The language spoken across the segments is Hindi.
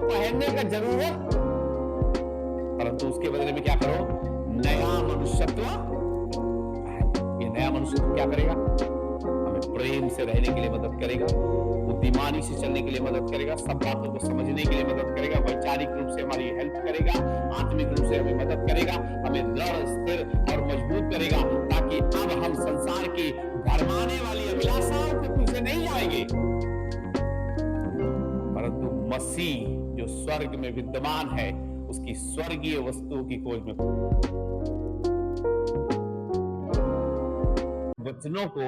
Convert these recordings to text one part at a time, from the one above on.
पहनने का जरूरत, परंतु उसके बदले में क्या करो, नया मनुष्यत्व पहनो। ये नया मनुष्यत्व क्या करेगा, हमें प्रेम से रहने के लिए मदद करेगा, बुद्धिमानी से चलने के लिए मदद करेगा, सब बातों को समझने के लिए मदद करेगा, वैचारिक रूप से हमारी हेल्प करेगा, आत्मिक रूप से हमें मदद करेगा, हमें दृढ़, स्थिर और मजबूत करेगा, ताकि अब हम संसार की भरमाने वाली अभिलाषाओं के पीछे नहीं जाएंगे, परंतु मसीह जो स्वर्ग में विद्यमान है उसकी स्वर्गीय वस्तुओं की खोज में। वचनों को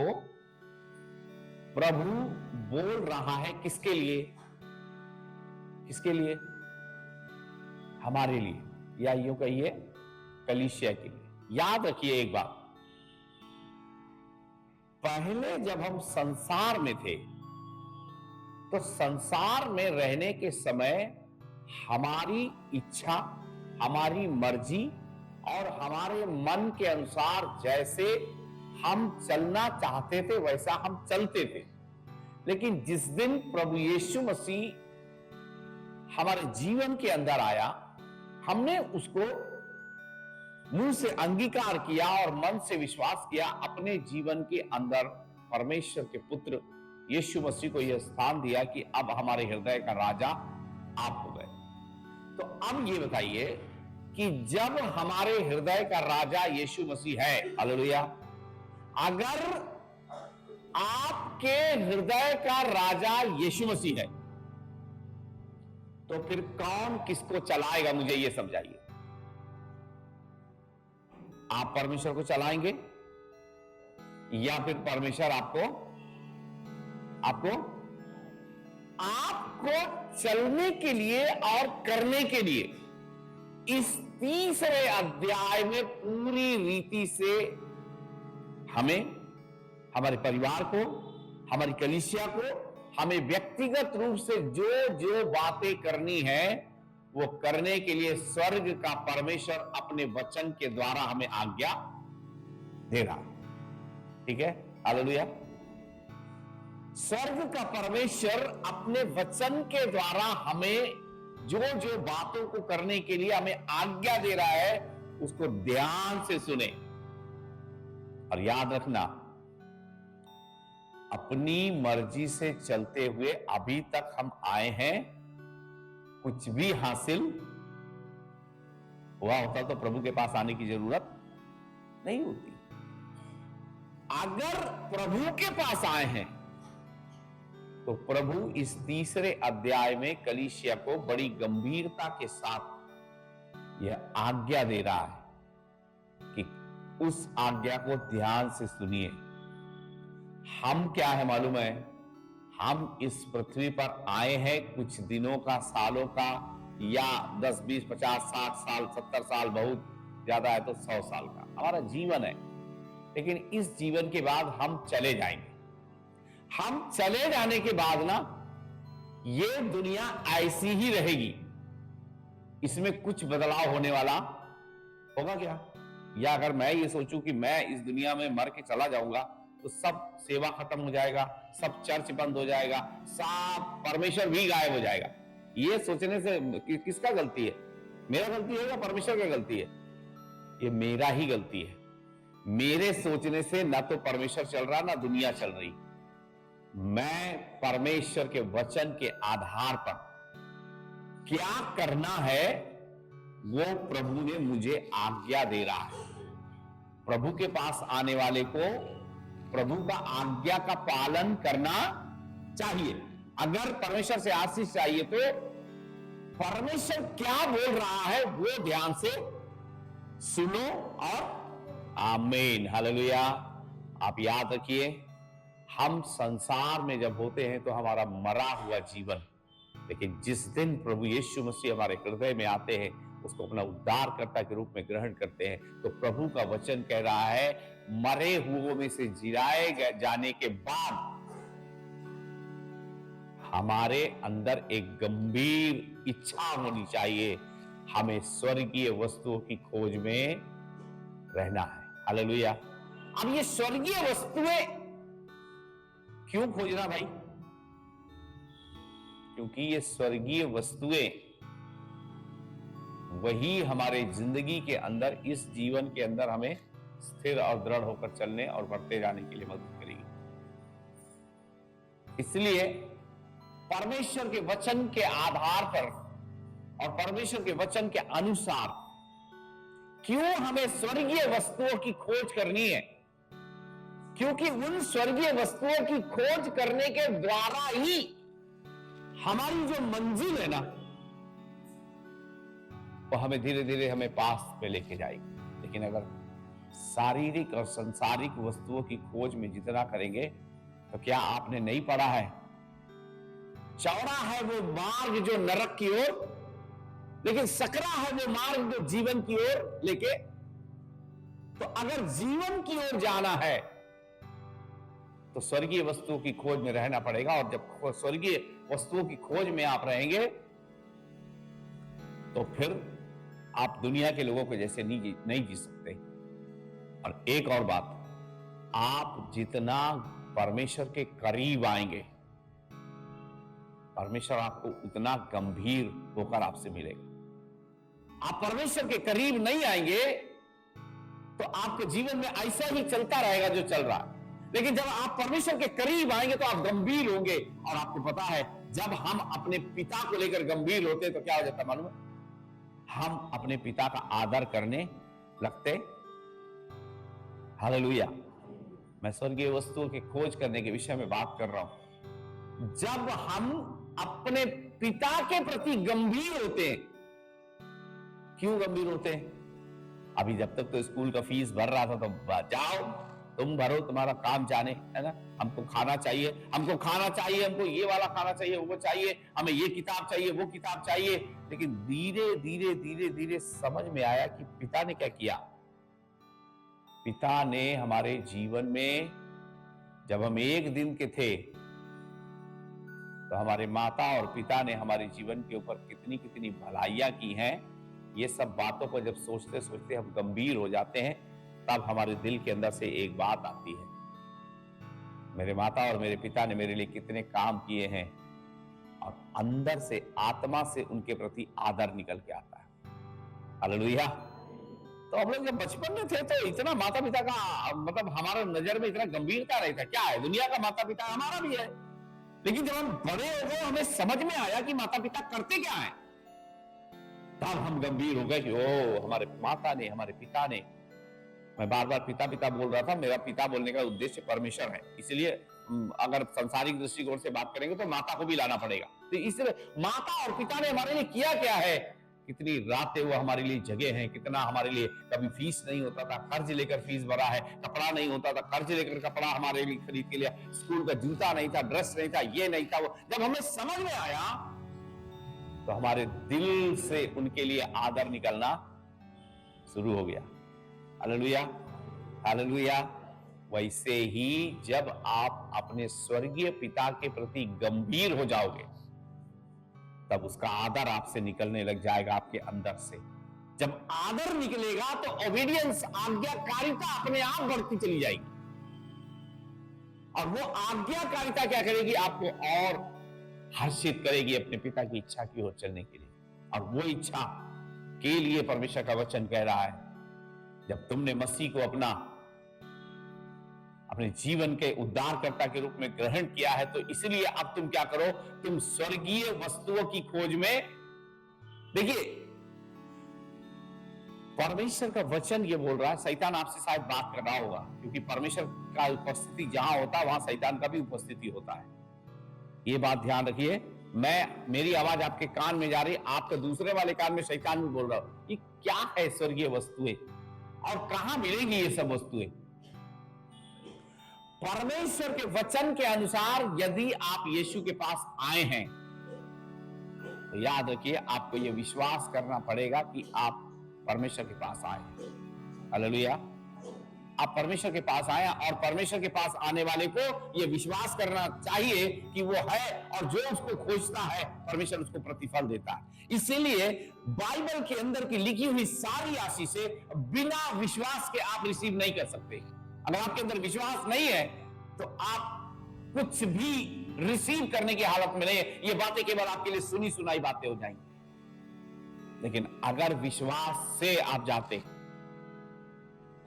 प्रभु बोल रहा है किसके लिए, किसके लिए, हमारे लिए, या यूं कहिए कलीसिया के लिए। याद रखिए एक बात, पहले जब हम संसार में थे तो संसार में रहने के समय हमारी इच्छा, हमारी मर्जी और हमारे मन के अनुसार जैसे हम चलना चाहते थे वैसा हम चलते थे। लेकिन जिस दिन प्रभु यीशु मसीह हमारे जीवन के अंदर आया, हमने उसको मुंह से अंगीकार किया और मन से विश्वास किया, अपने जीवन के अंदर परमेश्वर के पुत्र यीशु मसीह को यह स्थान दिया कि अब हमारे हृदय का राजा आप हो गए। तो अब ये बताइए कि जब हमारे हृदय का राजा यीशु मसीह है, हालेलुया, अगर आपके हृदय का राजा यीशु मसीह है तो फिर कौन किसको चलाएगा, मुझे यह समझाइए। आप परमेश्वर को चलाएंगे या फिर परमेश्वर आपको चलने के लिए और करने के लिए इस तीसरे अध्याय में पूरी रीति से हमें, हमारे परिवार को, हमारी कलीसिया को, हमें व्यक्तिगत रूप से जो जो बातें करनी है वो करने के लिए स्वर्ग का परमेश्वर अपने वचन के द्वारा हमें आज्ञा दे रहा है। ठीक है, हालेलुया। स्वर्ग का परमेश्वर अपने वचन के द्वारा हमें जो जो बातों को करने के लिए हमें आज्ञा दे रहा है उसको ध्यान से सुने। और याद रखना, अपनी मर्जी से चलते हुए अभी तक हम आए हैं, कुछ भी हासिल हुआ होता तो प्रभु के पास आने की जरूरत नहीं होती। अगर प्रभु के पास आए हैं तो प्रभु इस तीसरे अध्याय में कलीसिया को बड़ी गंभीरता के साथ यह आज्ञा दे रहा है कि उस आज्ञा को ध्यान से सुनिए। हम क्या है मालूम है, हम इस पृथ्वी पर आए हैं कुछ दिनों का, सालों का, या 10, 20, 50, 60 साल, 70 साल, बहुत ज्यादा है तो 100 साल का हमारा जीवन है। लेकिन इस जीवन के बाद हम चले जाएंगे। हम चले जाने के बाद ना ये दुनिया ऐसी ही रहेगी, इसमें कुछ बदलाव होने वाला होगा क्या? या अगर मैं ये सोचूं कि मैं इस दुनिया में मर के चला जाऊंगा तो सब सेवा खत्म हो जाएगा, सब चर्च बंद हो जाएगा, सब परमेश्वर भी गायब हो जाएगा, ये सोचने से किसका गलती है? मेरा गलती है या परमेश्वर की गलती है? ये मेरा ही गलती है। मेरे सोचने से ना तो परमेश्वर चल रहा ना दुनिया चल रही। मैं परमेश्वर के वचन के आधार पर क्या करना है वो प्रभु ने मुझे आज्ञा दे रहा है। प्रभु के पास आने वाले को प्रभु का आज्ञा का पालन करना चाहिए। अगर परमेश्वर से आशीष चाहिए तो परमेश्वर क्या बोल रहा है वो ध्यान से सुनो और आमीन, हालेलुया। आप याद रखिए, हम संसार में जब होते हैं तो हमारा मरा हुआ जीवन, लेकिन जिस दिन प्रभु यीशु मसीह हमारे हृदय में आते हैं, उसको अपना उद्धारकर्ता के रूप में ग्रहण करते हैं, तो प्रभु का वचन कह रहा है मरे हुओं में से जिराए जाने के बाद हमारे अंदर एक गंभीर इच्छा होनी चाहिए, हमें स्वर्गीय वस्तुओं की खोज में रहना है। हालेलुया। अब ये स्वर्गीय वस्तुएं क्यों खोजना भाई? क्योंकि ये स्वर्गीय वस्तुएं वही हमारे जिंदगी के अंदर, इस जीवन के अंदर हमें स्थिर और दृढ़ होकर चलने और बढ़ते जाने के लिए मदद करेगी। इसलिए परमेश्वर के वचन के आधार पर और परमेश्वर के वचन के अनुसार क्यों हमें स्वर्गीय वस्तुओं की खोज करनी है? क्योंकि उन स्वर्गीय वस्तुओं की खोज करने के द्वारा ही हमारी जो मंजिल है ना, वो हमें धीरे धीरे हमें पास पे लेके जाएगी। लेकिन अगर शारीरिक और संसारिक वस्तुओं की खोज में जितना करेंगे, तो क्या आपने नहीं पढ़ा है, चौड़ा है वो मार्ग जो नरक की ओर, लेकिन सकरा है वो मार्ग जो जीवन की ओर लेके। तो अगर जीवन की ओर जाना है तो स्वर्गीय वस्तुओं की खोज में रहना पड़ेगा। और जब स्वर्गीय वस्तुओं की खोज में आप रहेंगे तो फिर आप दुनिया के लोगों को जैसे नहीं जी सकते। और एक और बात, आप जितना परमेश्वर के करीब आएंगे, परमेश्वर आपको उतना गंभीर होकर आपसे मिलेगा। आप परमेश्वर के करीब नहीं आएंगे तो आपके जीवन में ऐसा ही चलता रहेगा जो चल रहा है। लेकिन जब आप परमेश्वर के करीब आएंगे तो आप गंभीर होंगे। और आपको पता है, जब हम अपने पिता को लेकर गंभीर होते तो क्या हो जाता मालूम है? हम अपने पिता का आदर करने लगते। हालेलुया। मैं स्वर्गीय वस्तुओं की खोज करने के विषय में बात कर रहा हूं। जब हम अपने पिता के प्रति गंभीर होते हैं, क्यों गंभीर होते हैं? अभी जब तक तो स्कूल का फीस भर रहा था तो जाओ तुम भरो, तुम्हारा काम जाने, है ना। हमको खाना चाहिए, हमको खाना चाहिए, हमको ये वाला खाना चाहिए, वो चाहिए, हमें ये किताब चाहिए, वो किताब चाहिए। लेकिन धीरे धीरे धीरे धीरे समझ में आया कि पिता ने क्या किया। पिता ने हमारे जीवन में, जब हम एक दिन के थे, तो हमारे माता और पिता ने हमारे जीवन के ऊपर कितनी कितनी भलाइयां की हैं। ये सब बातों को जब सोचते सोचते हम गंभीर हो जाते हैं, तब हमारे दिल के अंदर से एक बात आती है, मेरे माता और मेरे पिता ने मेरे लिए कितने काम किए हैं। और अंदर से, आत्मा से उनके प्रति आदर निकल के आता है। हालेलुया। तो हम लोग जब बचपन में थे तो इतना माता पिता का मतलब हमारा नजर में इतना गंभीरता नहीं था। क्या है, दुनिया का माता पिता हमारा भी है। लेकिन जब हम बड़े हो गए, हमें समझ में आया कि माता पिता करते क्या है, तब हम गंभीर हो गए कि ओ, हमारे माता ने, हमारे पिता ने। मैं बार बार पिता पिता बोल रहा था, मेरा पिता बोलने का उद्देश्य परमेश्वर है। इसलिए अगर सांसारिक दृष्टिकोण से बात करेंगे तो माता को भी लाना पड़ेगा। तो इसलिए माता और पिता ने हमारे लिए किया क्या है, कितनी रातें वो हमारे लिए जगह हैं, कितना हमारे लिए, कभी फीस नहीं होता था, कर्ज लेकर फीस भरा है, कपड़ा नहीं होता था, कर्ज लेकर कपड़ा हमारे लिए खरीद के लिया, स्कूल का जूता नहीं था, ड्रेस नहीं था, ये नहीं था, वो। जब हमें समझ में आया तो हमारे दिल से उनके लिए आदर निकलना शुरू हो गया। Hallelujah, hallelujah. वैसे ही जब आप अपने स्वर्गीय पिता के प्रति गंभीर हो जाओगे, तब उसका आदर आपसे निकलने लग जाएगा आपके अंदर से। जब आदर निकलेगा तो ओबीडियंस, आज्ञाकारिता अपने आप बढ़ती चली जाएगी। और वो आज्ञाकारिता क्या करेगी, आपको और हर्षित करेगी अपने पिता की इच्छा की ओर चलने के लिए। और वो इच्छा के लिए परमेश्वर का वचन कह रहा है, जब तुमने मसीह को अपने जीवन के उद्धारकर्ता के रूप में ग्रहण किया है, तो इसलिए अब तुम क्या करो, तुम स्वर्गीय वस्तुओं की खोज में। देखिए, परमेश्वर का वचन ये बोल रहा है, शैतान आपसे शायद बात कर रहा होगा, क्योंकि परमेश्वर का उपस्थिति जहां होता है वहां शैतान का भी उपस्थिति होता है। ये बात ध्यान रखिए। मेरी आवाज आपके कान में जा रही है, आपके दूसरे वाले कान में शैतान भी बोल रहा हो कि क्या है स्वर्गीय वस्तुएं और कहां मिलेंगी ये सब वस्तुएं। परमेश्वर के वचन के अनुसार यदि आप यीशु के पास आए हैं, तो याद रखिए, आपको यह विश्वास करना पड़ेगा कि आप परमेश्वर के पास आए। हालेलुया। आप परमेश्वर के पास आए, और परमेश्वर के पास आने वाले को यह विश्वास करना चाहिए कि वो है, और जो उसको खोजता है परमेश्वर उसको प्रतिफल देता है। इसीलिए बाइबल के अंदर की लिखी हुई सारी आशीषें बिना विश्वास के आप रिसीव नहीं कर सकते। अगर आपके अंदर विश्वास नहीं है तो आप कुछ भी रिसीव करने की हालत में नहीं है। ये बातें केवल आपके लिए सुनी सुनाई बातें हो जाएंगी। लेकिन अगर विश्वास से आप जाते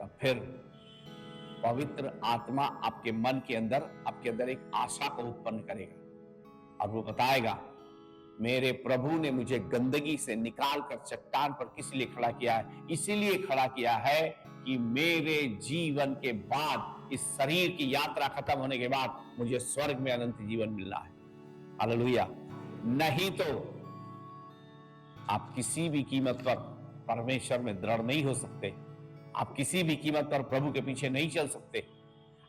तब फिर पवित्र आत्मा आपके मन के अंदर, आपके अंदर एक आशा को उत्पन्न करेगा और वो बताएगा, मेरे प्रभु ने मुझे गंदगी से निकाल कर चट्टान पर किस लिए खड़ा किया है? इसीलिए खड़ा किया है कि मेरे जीवन के बाद, इस शरीर की यात्रा खत्म होने के बाद मुझे स्वर्ग में अनंत जीवन मिलना है। हालेलुया। नहीं तो आप किसी भी कीमत पर परमेश्वर में दृढ़ नहीं हो सकते। आप किसी भी कीमत पर प्रभु के पीछे नहीं चल सकते।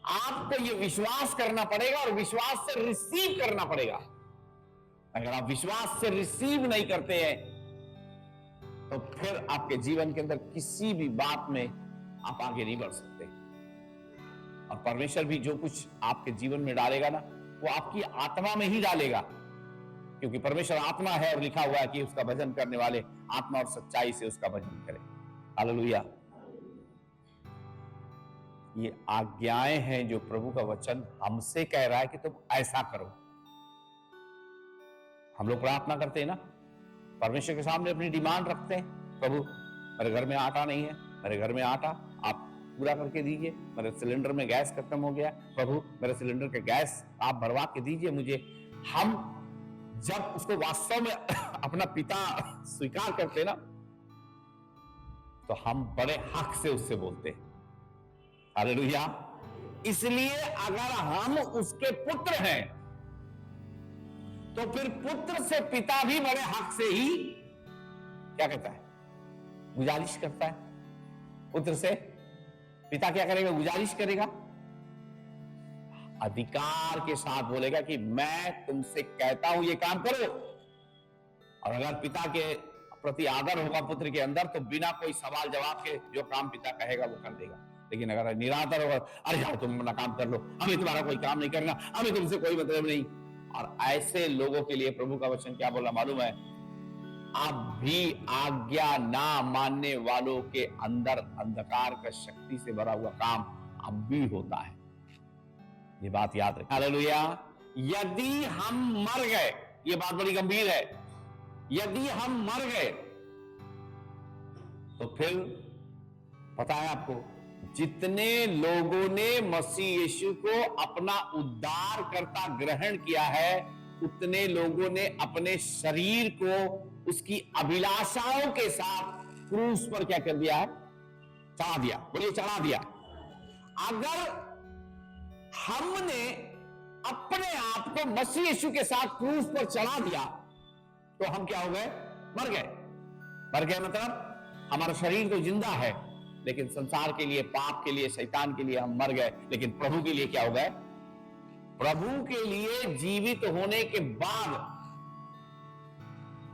आपको यह विश्वास करना पड़ेगा और विश्वास से रिसीव करना पड़ेगा। अगर आप विश्वास से रिसीव नहीं करते हैं तो फिर आपके जीवन के अंदर किसी भी बात में आप आगे नहीं बढ़ सकते। और परमेश्वर भी जो कुछ आपके जीवन में डालेगा ना, वो आपकी आत्मा में ही डालेगा, क्योंकि परमेश्वर आत्मा है और लिखा हुआ है कि उसका भजन करने वाले आत्मा और सच्चाई से उसका भजन करें। हालेलुया। ये आज्ञाएं हैं जो प्रभु का वचन हमसे कह रहा है कि तुम ऐसा करो। हम लोग प्रार्थना करते हैं ना, परमेश्वर के सामने अपनी डिमांड रखते हैं, प्रभु मेरे घर में आटा नहीं है, मेरे घर में आटा आप पूरा करके दीजिए, मेरे सिलेंडर में गैस खत्म हो गया, प्रभु मेरे सिलेंडर के गैस आप भरवा के दीजिए मुझे। हम जब उसको वास्तव में अपना पिता स्वीकार करते ना, तो हम बड़े हक से उससे बोलते हैं। हालेलुया। इसलिए अगर हम उसके पुत्र हैं तो फिर पुत्र से पिता भी बड़े हक से ही क्या कहता है? गुजारिश करता है। पुत्र से पिता क्या करेगा? गुजारिश करेगा, अधिकार के साथ बोलेगा कि मैं तुमसे कहता हूं ये काम करो। और अगर पिता के प्रति आदर होगा पुत्र के अंदर तो बिना कोई सवाल जवाब के जो काम पिता कहेगा वो कर देगा। लेकिन अगर निरादर होगा, अरे यार तुम अपना काम कर लो, हमें तुम्हारा कोई काम नहीं करना, हमें तुमसे कोई मतलब नहीं। और ऐसे लोगों के लिए प्रभु का वचन क्या बोला मालूम है? अब भी आज्ञा ना मानने वालों के अंदर अंधकार का शक्ति से भरा हुआ काम अब भी होता है। ये बात याद रखें। हालेलुया। यदि हम मर गए, ये बात बड़ी गंभीर है, यदि हम मर गए तो फिर पता है आपको, जितने लोगों ने मसीह यीशु को अपना उद्धारकर्ता ग्रहण किया है, उतने लोगों ने अपने शरीर को उसकी अभिलाषाओं के साथ क्रूस पर क्या कर दिया है? चढ़ा दिया। बोलिए चढ़ा दिया। अगर हमने अपने आप को मसीह यीशु के साथ क्रूस पर चढ़ा दिया तो हम क्या हो गए? मर गए। मर गए मतलब हमारा शरीर तो जिंदा है, लेकिन संसार के लिए, पाप के लिए, शैतान के लिए हम मर गए। लेकिन प्रभु के लिए क्या हो गए? प्रभु के लिए जीवित होने के बाद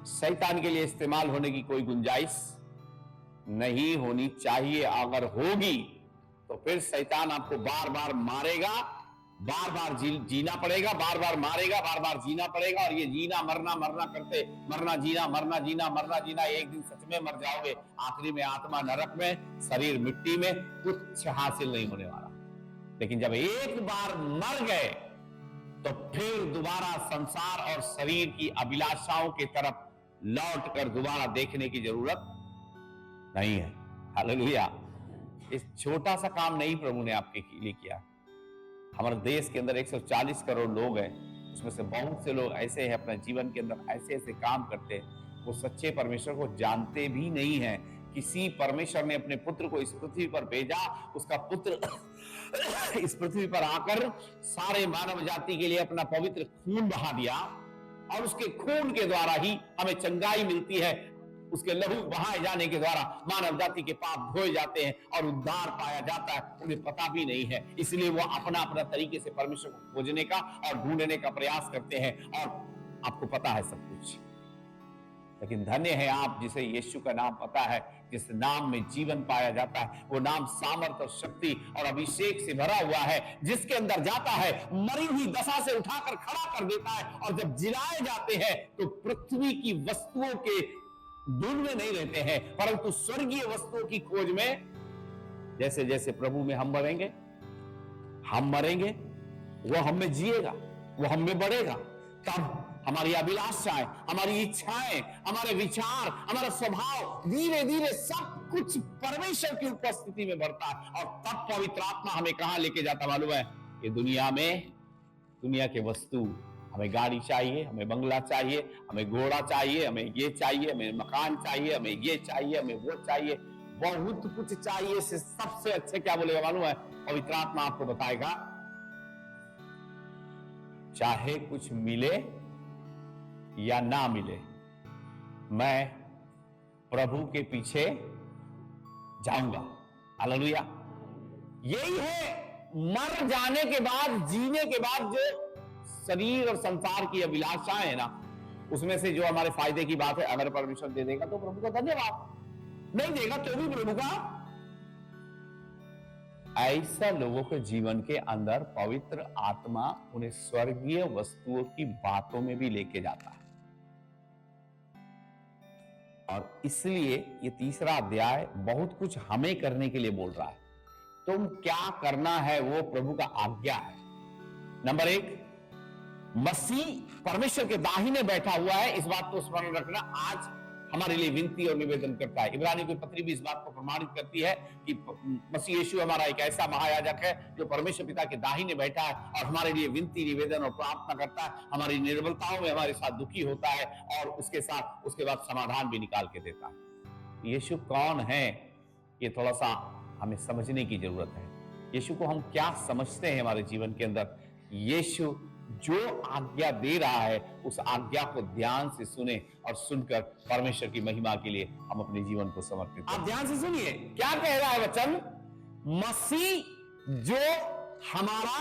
शैतान के लिए इस्तेमाल होने की कोई गुंजाइश नहीं होनी चाहिए। अगर होगी तो फिर शैतान आपको बार बार मारेगा, बार बार जीना पड़ेगा, बार बार मारेगा, बार बार जीना पड़ेगा। और ये जीना मरना मरना करते, मरना जीना, मरना जीना, मरना जीना, एक दिन सच में मर जाओगे। आखिरी में आत्मा नरक में, शरीर मिट्टी में, कुछ हासिल नहीं होने वाला। लेकिन जब एक बार मर गए तो फिर दोबारा संसार और शरीर की अभिलाषाओं की तरफ लौट कर दोबारा देखने की जरूरत नहीं है। हालेलुया। इस छोटा सा काम नहीं प्रभु ने आपके लिए किया। हमारे देश के अंदर 140 करोड़ लोग हैं, उसमें से बहुत से लोग ऐसे हैं अपने जीवन के अंदर ऐसे ऐसे काम करते हैं, वो सच्चे परमेश्वर को जानते भी नहीं हैं। किसी परमेश्वर ने अपने पुत्र को इस पृथ्वी पर भेजा, उसका पुत्र इस पृथ्वी पर आकर सारे मानव जाति के लिए अपना पवित्र खून बहा दिया और उसके खून के द्वारा ही हमें चंगाई मिलती है। उसके लहू बहाए जाने के द्वारा मानव जाति के पाप धोए जाते हैं और उद्धार पाया जाता है। उन्हें पता भी नहीं है, इसलिए वो अपना अपना तरीके से परमेश्वर को खोजने का और ढूंढने का प्रयास करते हैं। और आपको पता है सब कुछ, लेकिन धन्य है आप जिसे यीशु का नाम पता है, जिस नाम में जीवन पाया जाता है। वो नाम सामर्थ और शक्ति और अभिषेक से भरा हुआ है, जिसके अंदर जाता है मरी हुई दशा से उठाकर खड़ा कर देता है। और जब जिलाए जाते हैं तो पृथ्वी की वस्तुओं के ढूंढ में नहीं रहते हैं, परंतु स्वर्गीय वस्तुओं की खोज में। जैसे जैसे प्रभु में हम मरेंगे, वो हम में जिएगा, वो हम में बढ़ेगा, तब हमारी अभिलाषाएं, हमारी इच्छाएं, हमारे विचार, हमारा स्वभाव धीरे धीरे सब कुछ परमेश्वर की उपस्थिति में बढ़ता है। और तब पवित्र आत्मा हमें कहां लेके जाता मालूम है? ये दुनिया में, दुनिया के वस्तु, हमें गाड़ी चाहिए, हमें बंगला चाहिए, हमें घोड़ा चाहिए, हमें ये चाहिए, हमें मकान चाहिए, हमें ये चाहिए, हमें वो चाहिए, बहुत कुछ चाहिए। से सबसे अच्छे क्या बोलेगा मालूम है? पवित्र आत्मा आपको बताएगा, चाहे कुछ मिले या ना मिले, मैं प्रभु के पीछे जाऊंगा। हालेलुया। यही है मर जाने के बाद, जीने के बाद जो शरीर और संसार की अभिलाषाएं है ना, उसमें से जो हमारे फायदे की बात है, अगर परमेश्वर दे देगा तो प्रभु का धन्यवाद, नहीं देगा तो भी प्रभु का। ऐसा लोगों के जीवन के अंदर पवित्र आत्मा उन्हें स्वर्गीय वस्तुओं की बातों में भी लेके जाता है। और इसलिए ये तीसरा अध्याय बहुत कुछ हमें करने के लिए बोल रहा है। तुम क्या करना है वो प्रभु का आज्ञा है। नंबर 1, मसीह परमेश्वर के दाहिने बैठा हुआ है, इस बात को स्मरण रखना आज हमारे लिए विनती और निवेदन करता है। इब्रानियों की पत्री भी इस बात को प्रमाणित करती है कि मसीह यीशु हमारा एक ऐसा महायाजक है जो परमेश्वर पिता के दाहिने बैठा है और हमारे लिए विनती, निवेदन और प्रार्थना करता है, हमारी निर्बलताओं में हमारे साथ दुखी होता है और उसके साथ उसके बाद समाधान भी निकाल के देता है। यीशु कौन है, ये थोड़ा सा हमें समझने की जरूरत है। यीशु को हम क्या समझते हैं हमारे जीवन के अंदर? यीशु जो आज्ञा दे रहा है उस आज्ञा को ध्यान से सुने और सुनकर परमेश्वर की महिमा के लिए हम अपने जीवन को समर्पित करें। आप ध्यान से सुनिए क्या कह रहा है वचन। मसीह जो हमारा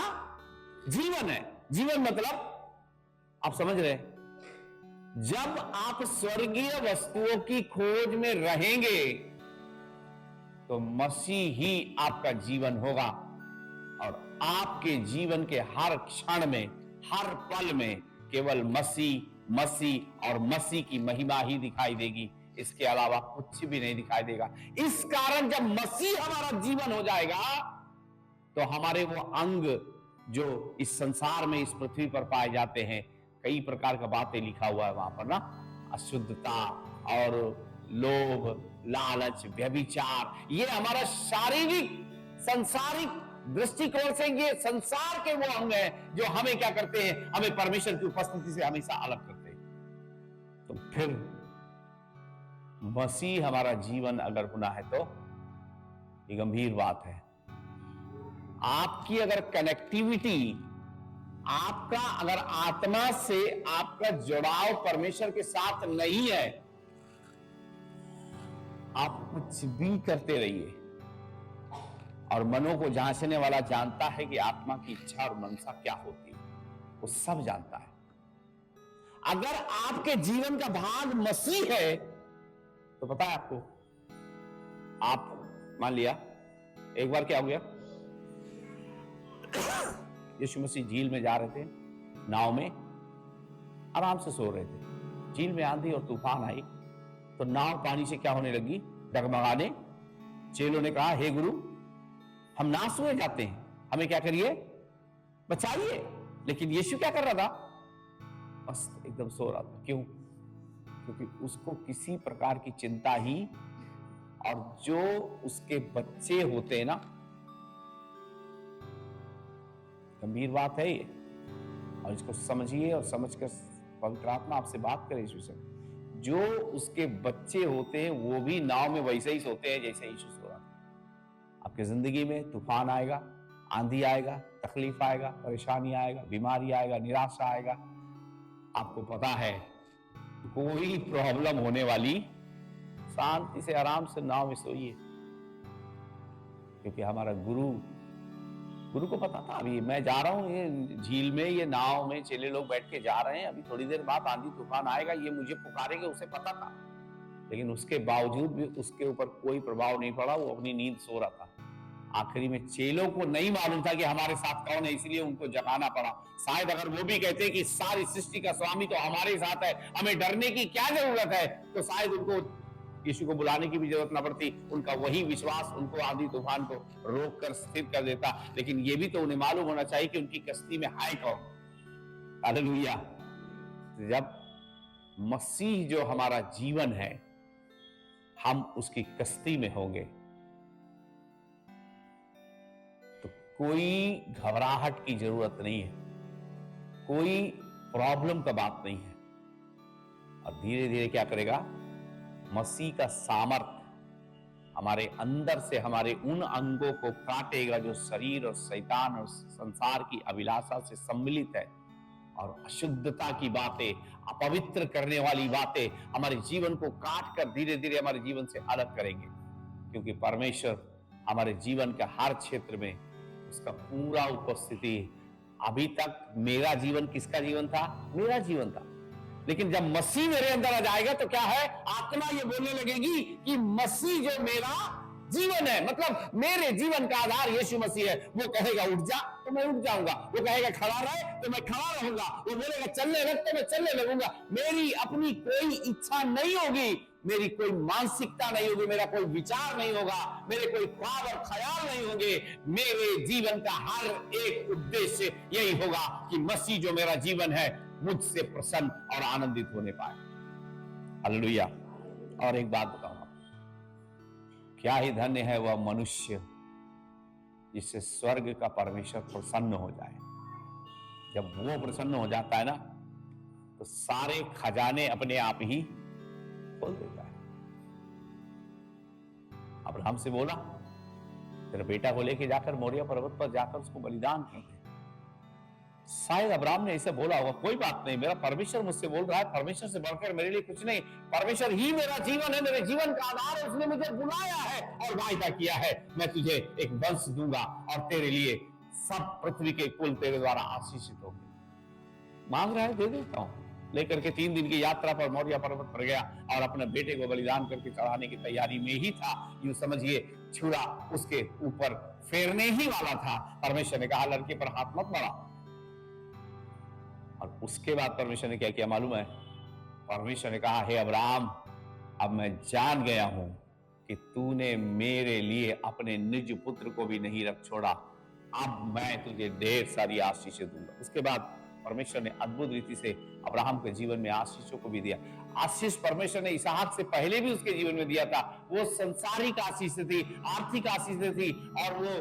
जीवन है, जीवन मतलब आप समझ रहे हैं, जब आप स्वर्गीय वस्तुओं की खोज में रहेंगे तो मसीह ही आपका जीवन होगा और आपके जीवन के हर क्षण में, हर पल में केवल मसीह, मसीह और मसीह की महिमा ही दिखाई देगी, इसके अलावा कुछ भी नहीं दिखाई देगा। इस कारण जब मसीह हमारा जीवन हो जाएगा तो हमारे वो अंग जो इस संसार में, इस पृथ्वी पर पाए जाते हैं, कई प्रकार का बातें लिखा हुआ है वहां पर ना, अशुद्धता और लोभ, लालच, व्यभिचार, ये हमारा शारीरिक संसारिक दृष्टिकोण से ये संसार के वो अंग हैं जो हमें क्या करते हैं, हमें परमेश्वर की उपस्थिति से हमेशा अलग करते हैं। तो फिर मसीह हमारा जीवन अगर होना है तो ये गंभीर बात है। आपकी अगर कनेक्टिविटी, आपका अगर आत्मा से आपका जुड़ाव परमेश्वर के साथ नहीं है, आप कुछ भी करते रहिए और मनों को जांचने वाला जानता है कि आत्मा की इच्छा और मनसा क्या होती है, वो सब जानता है। अगर आपके जीवन का भाग मसीह है तो पता है आपको, आप मान लिया एक बार क्या हो गया, यीशु मसीह झील में जा रहे थे, नाव में आराम से सो रहे थे, झील में आंधी और तूफान आई तो नाव पानी से क्या होने लगी, डगमगाने। चेलों ने कहा, हे गुरु हम नाश हुए जाते हैं, हमें क्या करिए, बचाइए। लेकिन यीशु क्या कर रहा था, बस एकदम सो रहा था। क्यों? क्योंकि उसको किसी प्रकार की चिंता ही, और जो उसके बच्चे होते हैं ना, गंभीर बात है ये, और इसको समझिए और समझकर पवित्र आत्मा आपसे बात करे इस विषय। जो उसके बच्चे होते हैं वो भी नाव में वैसे ही सोते हैं जैसे यीशु सो रहा था। आपकी जिंदगी में तूफान आएगा, आंधी आएगा, तकलीफ आएगा, परेशानी आएगा, बीमारी आएगा, निराशा आएगा, आपको पता है कोई प्रॉब्लम होने वाली, शांति से आराम से नाव में सोइए, क्योंकि हमारा गुरु को पता था अभी मैं जा रहा हूं ये झील में, ये नाव में चेले लोग बैठ के जा रहे हैं, अभी थोड़ी देर बाद आंधी तूफान आएगा, ये मुझे पुकारेंगे, उसे पता था। लेकिन उसके बावजूद भी उसके ऊपर कोई प्रभाव नहीं पड़ा, वो अपनी नींद सो रहा था। आखिरी में चेलों को नहीं मालूम था कि हमारे साथ कौन है, इसलिए उनको जगाना पड़ा। शायद अगर वो भी कहते कि सारी सृष्टि का स्वामी तो हमारे साथ है, हमें डरने की क्या जरूरत है, तो शायद उनको यीशु को बुलाने की भी जरूरत न पड़ती। उनका वही विश्वास उनको आंधी तूफान को रोक कर स्थिर कर देता। लेकिन ये भी तो उन्हें मालूम होना चाहिए कि उनकी कश्ती में है कौन। हालेलुया। जब मसीह जो हमारा जीवन है, हम उसकी कश्ती में होंगे तो कोई घबराहट की जरूरत नहीं है, कोई प्रॉब्लम का बात नहीं है। और धीरे धीरे क्या करेगा, मसीह का सामर्थ हमारे अंदर से हमारे उन अंगों को काटेगा जो शरीर और शैतान और संसार की अभिलाषा से सम्मिलित है, और अशुद्धता की बातें, अपवित्र करने वाली बातें हमारे जीवन को काट कर धीरे धीरे हमारे जीवन से अलग करेंगे। क्योंकि परमेश्वर हमारे जीवन के हर क्षेत्र में उसका पूरा उपस्थिति। अभी तक मेरा जीवन किसका जीवन था? मेरा जीवन था। लेकिन जब मसीह मेरे अंदर आ जाएगा तो क्या है, आत्मा ये बोलने लगेगी कि मसीह जो मेरा जीवन है, मतलब मेरे जीवन का आधार यीशु मसीह है। वो कहेगा उठ जा तो मैं उठ जाऊंगा, वो कहेगा खड़ा रहे तो मैं खड़ा रहूंगा, वो बोलेगा चलने लग तो मैं चलने लगूंगा। मेरी अपनी कोई इच्छा नहीं होगी, मेरी कोई मानसिकता नहीं होगी, मेरा कोई विचार नहीं होगा, मेरे कोई ख्वाब और ख्याल नहीं होंगे। मेरे जीवन का हर एक उद्देश्य यही होगा कि मसीह जो मेरा जीवन है मुझसे प्रसन्न और आनंदित होने पाए। हालेलुया। और एक बात बताऊं, क्या ही धन्य है वह मनुष्य जिससे स्वर्ग का परमेश्वर प्रसन्न हो जाए। जब वो प्रसन्न हो जाता है ना तो सारे खजाने अपने आप ही खोल देता है। अब्राहम से बोला तेरे बेटा को लेके जाकर मोरिया पर्वत पर जाकर उसको बलिदान कर दे। शायद अब्राहम ने ऐसे बोला होगा, कोई बात नहीं, मेरा परमेश्वर मुझसे बोल रहा है, परमेश्वर से बढ़कर मेरे लिए कुछ नहीं, परमेश्वर ही मेरा जीवन है, मेरे जीवन का आधार है, उसने मुझे बुलाया है और वायदा किया है मैं तुझे एक वंश दूंगा और तेरे लिए सब पृथ्वी के कुल तेरे द्वारा आशीषित होंगे। मांग रहा है, दे देता हूं। लेकर के 3 दिन की यात्रा पर मोरिया पर्वत पर गया और अपने बेटे को बलिदान करके चढ़ाने की तैयारी में ही था। यूं समझिए छुरा उसके ऊपर फेरने ही वाला था। परमेश्वर ने कहा लड़के पर हाथ मत बढ़ा। और उसके बाद परमेश्वर ने क्या किया मालूम है? परमेश्वर ने कहा हे अब्राहम, अब मैं जान गया हूं कि तूने मेरे लिए अपने निज पुत्र को भी नहीं रख छोड़ा, अब मैं तुझे ढेर सारी आशीषें दूंगा। उसके बाद परमेश्वर ने अद्भुत रीति से अब्राहम के जीवन में आशीषों को भी दिया। आशीष परमेश्वर ने इसहाक से पहले भी उसके जीवन में दिया था। वो संसारिक आशीष थी, आर्थिक आशीष थी, और वो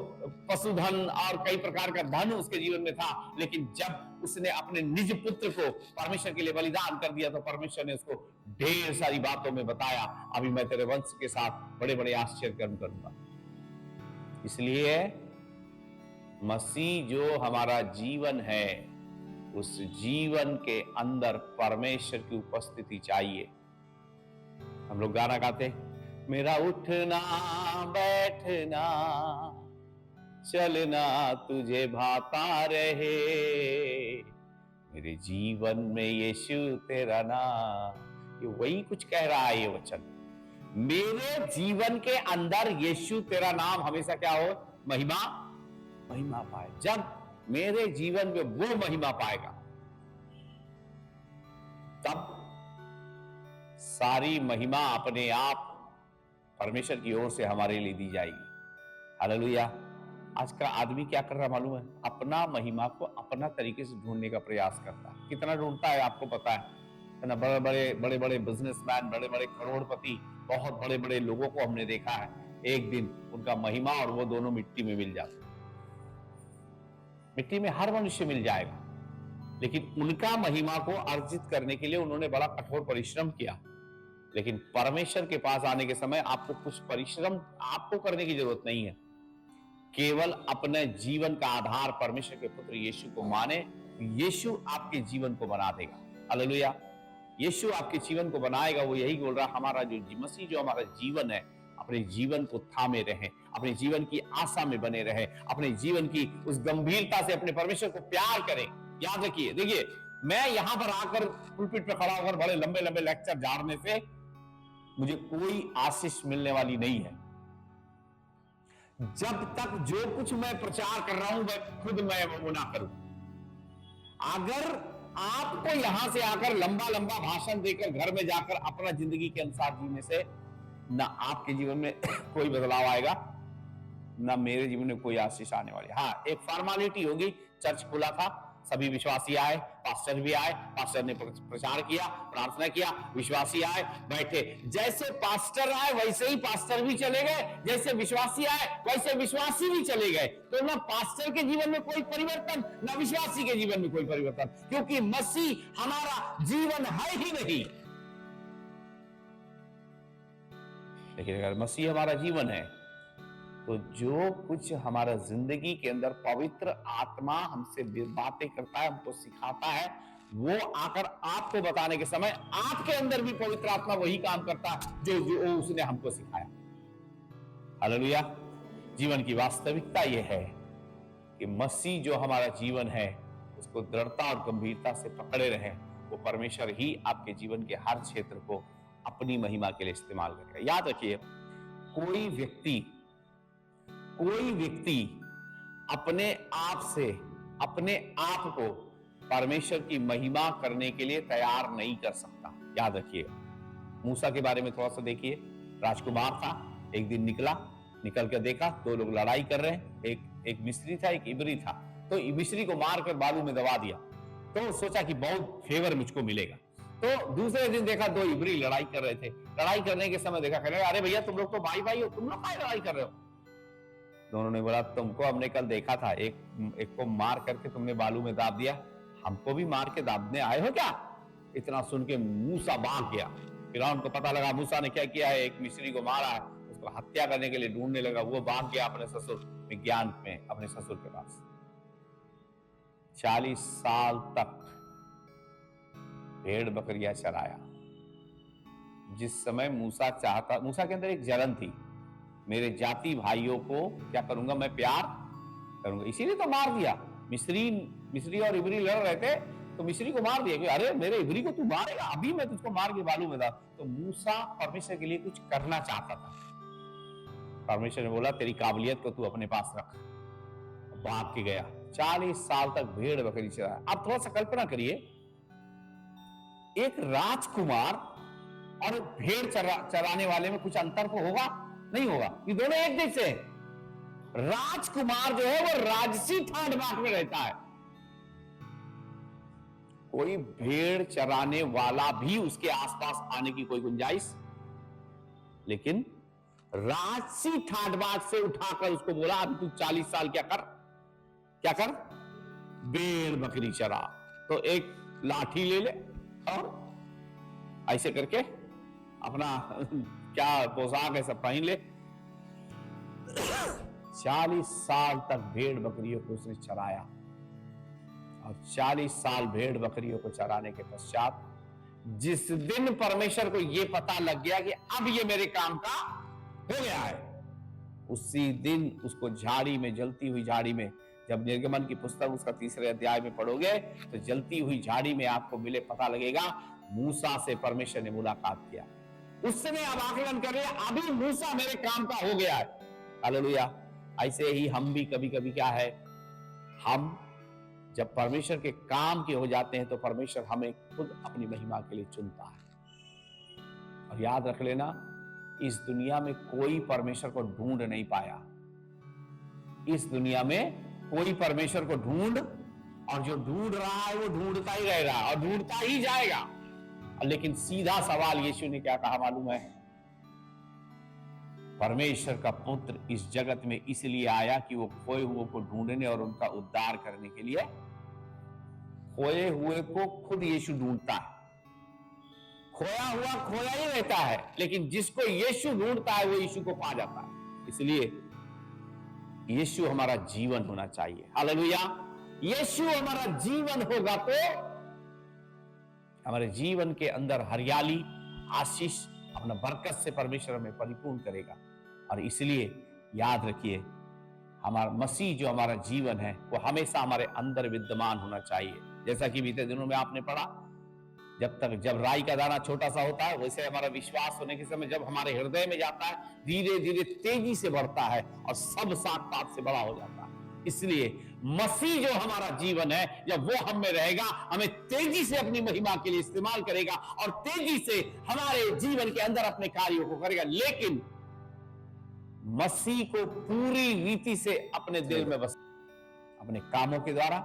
पशुधन और कई प्रकार का धन उसके जीवन में था। लेकिन जब उसने अपने निज पुत्र को परमेश्वर के लिए बलिदान कर दिया तो परमेश्वर ने उसको ढेर सारी बातों में बताया, अभी मैं तेरे वंश के साथ बड़े बड़े आश्चर्य कर्म करूंगा। इसलिए मसीह जो हमारा जीवन है, उस जीवन के अंदर परमेश्वर की उपस्थिति चाहिए। हम लोग गाना गाते, मेरा उठना बैठना चलना तुझे भाता रहे, मेरे जीवन में यीशु तेरा नाम। ये वही कुछ कह रहा है ये वचन। मेरे जीवन के अंदर यीशु तेरा नाम हमेशा क्या हो? महिमा पाए। जब मेरे जीवन में वो महिमा पाएगा तब सारी महिमा अपने आप परमेश्वर की ओर से हमारे लिए दी जाएगी। हालेलुया। आज का आदमी क्या कर रहा मालूम है? अपना महिमा को अपना तरीके से ढूंढने का प्रयास करता है। कितना ढूंढता है आपको पता है ना? बड़े बड़े बिजनेसमैन, बड़े बड़े करोड़पति, बहुत बड़े बड़े लोगों को हमने देखा है, एक दिन उनका महिमा और वो दोनों मिट्टी में मिल जाते। मिट्टी में हर मनुष्य मिल जाएगा, लेकिन उनका महिमा को अर्जित करने के लिए उन्होंने बड़ा कठोर परिश्रम किया। लेकिन परमेश्वर के पास आने के समय आपको कुछ परिश्रम आपको करने की जरूरत नहीं है। केवल अपने जीवन का आधार परमेश्वर के पुत्र यीशु को माने, यीशु आपके जीवन को बना देगा। हालेलुया। यीशु आपके जीवन को बनाएगा। वो यही बोल रहा, हमारा जो मसीह जो हमारा जीवन है, अपने जीवन को थामे रहें, अपने जीवन की आशा में बने रहें, अपने जीवन की उस गंभीरता से अपने परमेश्वर को प्यार करें। याद रखिए, देखिए मैं यहां पर आकर पुलपिट पे खड़ा होकर बड़े लंबे लंबे लेक्चर झाड़ने से मुझे कोई आशीष मिलने वाली नहीं है। जब तक जो कुछ मैं प्रचार कर रहा हूं मैं खुद वो ना करूं। अगर आपको यहां से आकर लंबा लंबा भाषण देकर घर में जाकर अपना जिंदगी के अनुसार जीने से ना आपके जीवन में कोई बदलाव आएगा, ना मेरे जीवन में कोई आशीष आने वाली। हाँ, एक फॉर्मेलिटी होगी, चर्च खुला था, सभी विश्वासी आए, पास्टर भी आए, पास्टर ने प्रचार किया, प्रार्थना किया, विश्वासी आए, बैठे। जैसे पास्टर आए वैसे ही पास्टर भी चले गए, जैसे विश्वासी आए वैसे विश्वासी भी चले गए। तो ना पास्टर के जीवन में कोई परिवर्तन, ना विश्वासी के जीवन में कोई परिवर्तन, क्योंकि मसीह हमारा जीवन है ही नहीं। लेकिन अगर मसीह हमारा जीवन है तो जो कुछ हमारा जिंदगी के अंदर पवित्र आत्मा हमसे बातें करता है, हमको सिखाता है, वो आकर आपको बताने के समय आपके अंदर भी पवित्र आत्मा वही काम करता है जो उसने हमको सिखाया। हालेलुया। जीवन की वास्तविकता यह है कि मसीह जो हमारा जीवन है उसको दृढ़ता और गंभीरता से पकड़े रहें। वो परमेश्वर ही आपके जीवन के हर क्षेत्र को अपनी महिमा के लिए इस्तेमाल करेगा। याद रखिए, कोई व्यक्ति अपने आप से अपने आप को परमेश्वर की महिमा करने के लिए तैयार नहीं कर सकता। याद रखिए, मूसा के बारे में थोड़ा सा देखिए। राजकुमार था, एक दिन निकल कर देखा दो लोग लड़ाई कर रहे हैं, एक मिस्री था, एक इब्री था। तो मिस्री को मारकर बालू में दबा दिया, तो सोचा कि बहुत फेवर मुझको मिलेगा। तो दूसरे दिन देखा दो इब्री लड़ाई कर रहे थे। लड़ाई करने के समय देखा, कहने अरे भैया तुम लोग तो भाई भाई हो, तुम लोग क्या लड़ाई कर रहे हो? दोनों ने बोला तुमको हमने कल देखा था, एक को मार करके तुमने बालू में दाब दिया, हमको भी मार के दाबने आए हो क्या? इतना सुन के मूसा भाग गया। फिरौन को पता लगा मूसा ने क्या किया है, एक मिस्री को मारा है, उसको हत्या करने के लिए ढूंढने लगा। वो भाग गया अपने ससुर विज्ञान में, अपने ससुर के पास। 40 साल तक भेड़ बकरियां चराया। जिस समय मूसा के अंदर एक जलन थी, मेरे जाति भाइयों को क्या करूंगा, मैं प्यार करूंगा, इसीलिए तो मार दिया। मिस्री और इब्री लड़ रहे थे तो मिस्री को मार दिया कि अरे मेरे इब्री को तू मारेगा, अभी मैं तुझको मार के बालू में डाल। तो मूसा परमेश्वर के लिए कुछ करना चाहता था। परमेश्वर ने बोला तेरी काबिलियत को तू अपने पास रख। भाग के गया, 40 साल तक भेड़ बकरी चराया। अब थोड़ा सा कल्पना करिए, एक राजकुमार और भेड़ चराने वाले में कुछ अंतर तो होगा? नहीं होगा, ये दोनों एक जैसे हैं। राजकुमार जो है वो राजसी ठाट बाट में रहता है, कोई भेड़ चराने वाला भी उसके आसपास आने की कोई गुंजाइश। लेकिन राजसी ठाट बाट से उठाकर उसको बोला अभी तू 40 साल क्या कर, भेड़ बकरी चरा। तो एक लाठी ले ले और ऐसे करके अपना क्या पोशाक है सब पहन ले। 40 साल तक भेड़ बकरियों को उसने चराया, और 40 साल भेड़ बकरियों को चराने के पश्चात जिस दिन परमेश्वर को यह पता लग गया कि अब ये मेरे काम का हो गया है, उसी दिन उसको झाड़ी में, जलती हुई झाड़ी में, जब निर्गमन की पुस्तक उसका 3रे अध्याय में पढ़ोगे तो जलती हुई झाड़ी में आपको मिले पता लगेगा मूसा से परमेश्वर ने मुलाकात किया। उसने अब आकलन कर लिया अभी मूसा मेरे काम का हो गया है। हालेलुया। ऐसे ही हम भी कभी कभी क्या है, हम जब परमेश्वर के काम के हो जाते हैं तो परमेश्वर हमें खुद अपनी महिमा के लिए चुनता है। और याद रख लेना, इस दुनिया में कोई परमेश्वर को ढूंढ नहीं पाया। इस दुनिया में कोई परमेश्वर को ढूंढ, और जो ढूंढ रहा है वो ढूंढता ही रहेगा और ढूंढता ही जाएगा। लेकिन सीधा सवाल यीशु ने क्या कहा मालूम है? परमेश्वर का पुत्र इस जगत में इसलिए आया कि वो खोए हुए को ढूंढने और उनका उद्धार करने के लिए। खोए हुए को खुद यीशु ढूंढता है, खोया हुआ खोया ही रहता है, लेकिन जिसको यीशु ढूंढता है वो यीशु को पा जाता है। इसलिए यीशु हमारा जीवन होना चाहिए। हालेलुया। यीशु हमारा जीवन होगा तो हमारे जीवन के अंदर हरियाली, आशीष, अपना बरकत से परमेश्वर हमें परिपूर्ण करेगा। और इसलिए याद रखिए, हमारा मसीह जो हमारा जीवन है वो हमेशा हमारे अंदर विद्यमान होना चाहिए। जैसा कि बीते दिनों में आपने पढ़ा, जब राई का दाना छोटा सा होता है, वैसे हमारा विश्वास होने के समय जब हमारे हृदय में जाता है, धीरे धीरे तेजी से बढ़ता है और सब साथ साथ से बड़ा हो जाता है। इसलिए मसीह जो हमारा जीवन है, जब वो हम में रहेगा, हमें तेजी से अपनी महिमा के लिए इस्तेमाल करेगा और तेजी से हमारे जीवन के अंदर अपने कार्यों को करेगा। लेकिन मसीह को पूरी रीति से अपने दिल में बस, अपने कामों के द्वारा,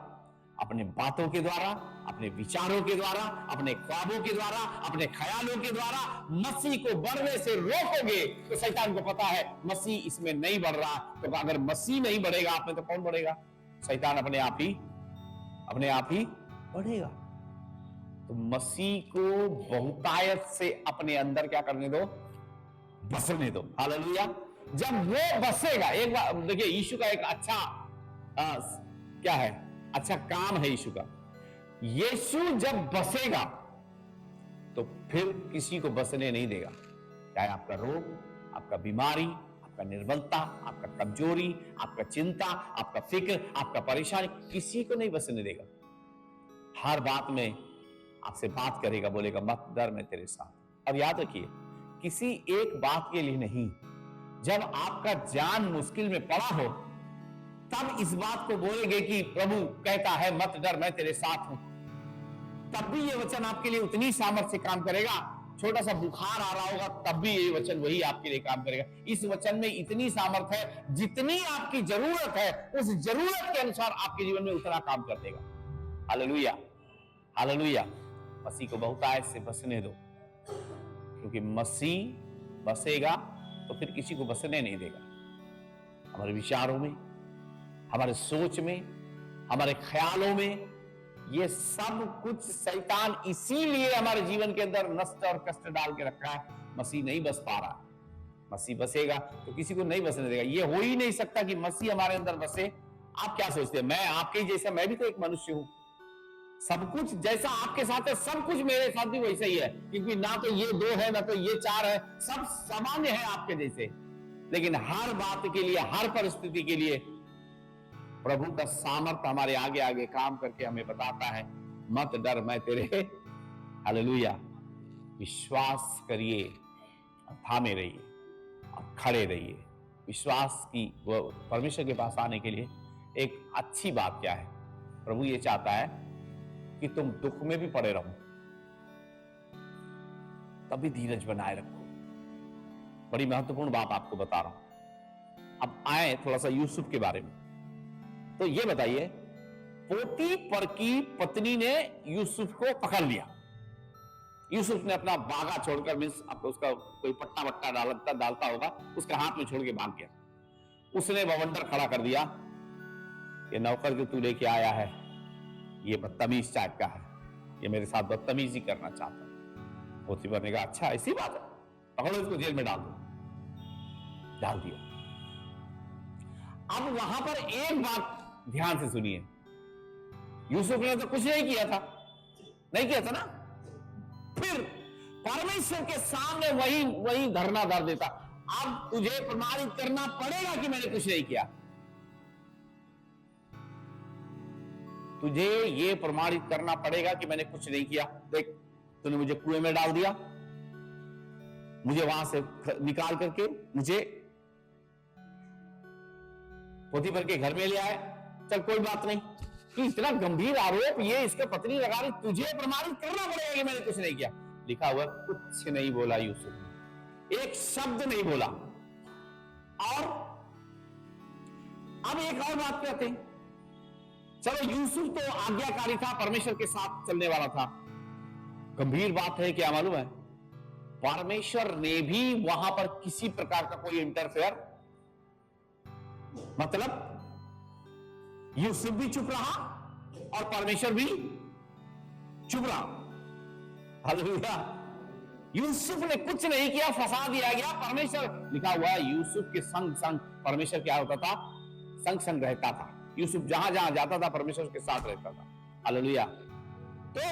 अपने बातों के द्वारा, अपने विचारों के द्वारा, अपने ख्वाबों के द्वारा, अपने ख्यालों के द्वारा मसीह को बढ़ने से रोकोगे तो शैतान को पता है मसीह इसमें नहीं बढ़ रहा, तो अगर मसीह नहीं बढ़ेगा आप में तो कौन बढ़ेगा? शैतान अपने आप ही बढ़ेगा। तो मसीह को बहुतायत से अपने अंदर क्या करने दो? बसने दो। हालेलुया। जब वो बसेगा, एक बार देखिए, यीशु का एक अच्छा क्या है, अच्छा काम है यीशु का। यीशु जब बसेगा तो फिर किसी को बसने नहीं देगा, चाहे आपका रोग, आपका बीमारी, आपका निर्बलता, आपका कमजोरी, आपका चिंता, आपका फिक्र, आपका परेशानी, किसी को नहीं बसने देगा। हर बात में आपसे बात करेगा, बोलेगा मत डर, मैं तेरे साथ। और याद रखिए, किसी एक बात के लिए नहीं, जब आपका जान मुश्किल में पड़ा हो तब इस बात को बोलेंगे कि प्रभु कहता है मत डर, मैं तेरे साथ हूं, तब भी ये वचन आपके लिए उतनी सामर्थ्य से काम करेगा। छोटा सा बुखार आ रहा होगा तब भी ये वचन वही आपके लिए काम करेगा। इस वचन में इतनी सामर्थ्य है, जितनी आपकी जरूरत है उस जरूरत के अनुसार आपके जीवन में उतना काम कर देगा। Hallelujah, hallelujah. मसीह को बहुतायत से बसने दो, क्योंकि मसीह बसेगा तो फिर किसी को बसने नहीं देगा। हमारे विचारों में, हमारे सोच में, हमारे ख्यालों में, ये सब कुछ शैतान इसीलिए हमारे जीवन के अंदर नष्ट और कष्ट डाल के रखा है। मसीह नहीं बस पा रहा, मसीह बसेगा तो किसी को नहीं बसने देगा। ये हो ही नहीं सकता कि मसीह हमारे अंदर बसे। आप क्या सोचते हैं? मैं आपके जैसा, मैं भी तो एक मनुष्य हूं। सब कुछ जैसा आपके साथ है, सब कुछ मेरे साथ भी वैसा ही है, क्योंकि ना तो ये दो है ना तो ये चार है, सब सामान्य है आपके जैसे। लेकिन हर बात के लिए, हर परिस्थिति के लिए प्रभु का सामर्थ्य हमारे आगे आगे काम करके हमें बताता है मत डर, मैं तेरे। हालेलुया। विश्वास करिए और थामे रहिए और खड़े रहिए। विश्वास की परमेश्वर के पास आने के लिए एक अच्छी बात क्या है? प्रभु ये चाहता है कि तुम दुख में भी पड़े रहो, तभी धीरज बनाए रखो। बड़ी महत्वपूर्ण बात आपको बता रहा हूं। अब आए थोड़ा सा यूसुफ के बारे में। तो ये बताइए, पोतीफर की पत्नी ने यूसुफ को पकड़ लिया। यूसुफ ने अपना बागा छोड़कर, मींस आपको उसका कोई पट्टा वट्टा डालता होगा, उसका हाथ में छोड़ के भाग गया। उसने बवंडर खड़ा कर दिया, ये नौकर जो तू लेके आया है ये बदतमीज टाइप का है, ये मेरे साथ बदतमीजी करना चाहता है। पोतीफर ने कहा अच्छा ऐसी बात है, पकड़ो इसको जेल में डाल दो। डाल दिया। अब वहां पर एक बात ध्यान से सुनिए, यूसुफ ने तो कुछ नहीं किया था ना, फिर परमेश्वर के सामने वही धरना धर देता। अब तुझे प्रमाणित करना पड़ेगा कि मैंने कुछ नहीं किया, तुझे ये प्रमाणित करना पड़ेगा कि मैंने कुछ नहीं किया। देख, तूने मुझे कुएं में डाल दिया, मुझे वहां से निकाल करके मुझे पोतीफर के घर में ले आए। चल कोई बात नहीं, कि इतना गंभीर आरोप ये इसके पत्नी लगा रही, तुझे प्रमाणित करना पड़ेगा कि मैंने कुछ नहीं किया। लिखा हुआ कुछ नहीं बोला यूसुफ ने, एक शब्द नहीं बोला। और अब एक और बात कहते हैं, चलो यूसुफ तो आज्ञाकारी था, परमेश्वर के साथ चलने वाला था। गंभीर बात है क्या मालूम है? परमेश्वर ने भी वहां पर किसी प्रकार का कोई इंटरफेयर, मतलब यूसुफ भी चुप रहा और परमेश्वर भी चुप रहा। हालेलुया। यूसुफ ने कुछ नहीं किया, फंसा दिया गया। परमेश्वर, लिखा हुआ है यूसुफ के संग संग परमेश्वर क्या होता था? संग संग रहता था। यूसुफ जहां जहां जाता था परमेश्वर के साथ रहता था। हालेलुया। तो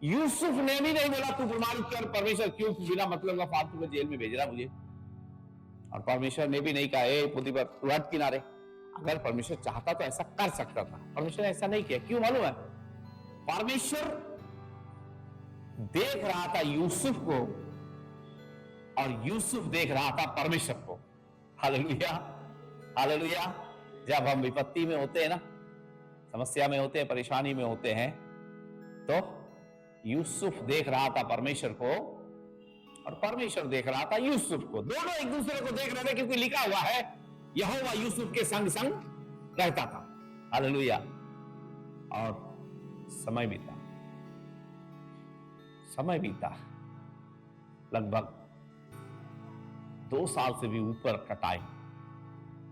यूसुफ ने भी नहीं बोला तू प्रमाणित कर, परमेश्वर क्यों बिना मतलब का फालतू में जेल में भेज रहा मुझे। और परमेश्वर ने भी नहीं कहा ए पोतीफर तू हट किनारे। अगर परमेश्वर चाहता तो ऐसा कर सकता था, परमेश्वर ने ऐसा नहीं किया। क्यों मालूम है? परमेश्वर देख रहा था यूसुफ को और यूसुफ देख रहा था परमेश्वर को। Hallelujah, hallelujah. जब हम विपत्ति में होते हैं ना, समस्या में होते हैं, परेशानी में होते हैं, तो यूसुफ देख रहा था परमेश्वर को और परमेश्वर देख रहा था यूसुफ को। दोनों एक दूसरे को देख रहे थे, क्योंकि लिखा हुआ है यहोवा यूसुफ के संग संग रहता था। हालेलुया। और समय बीता, लगभग 2 साल से भी ऊपर का टाइम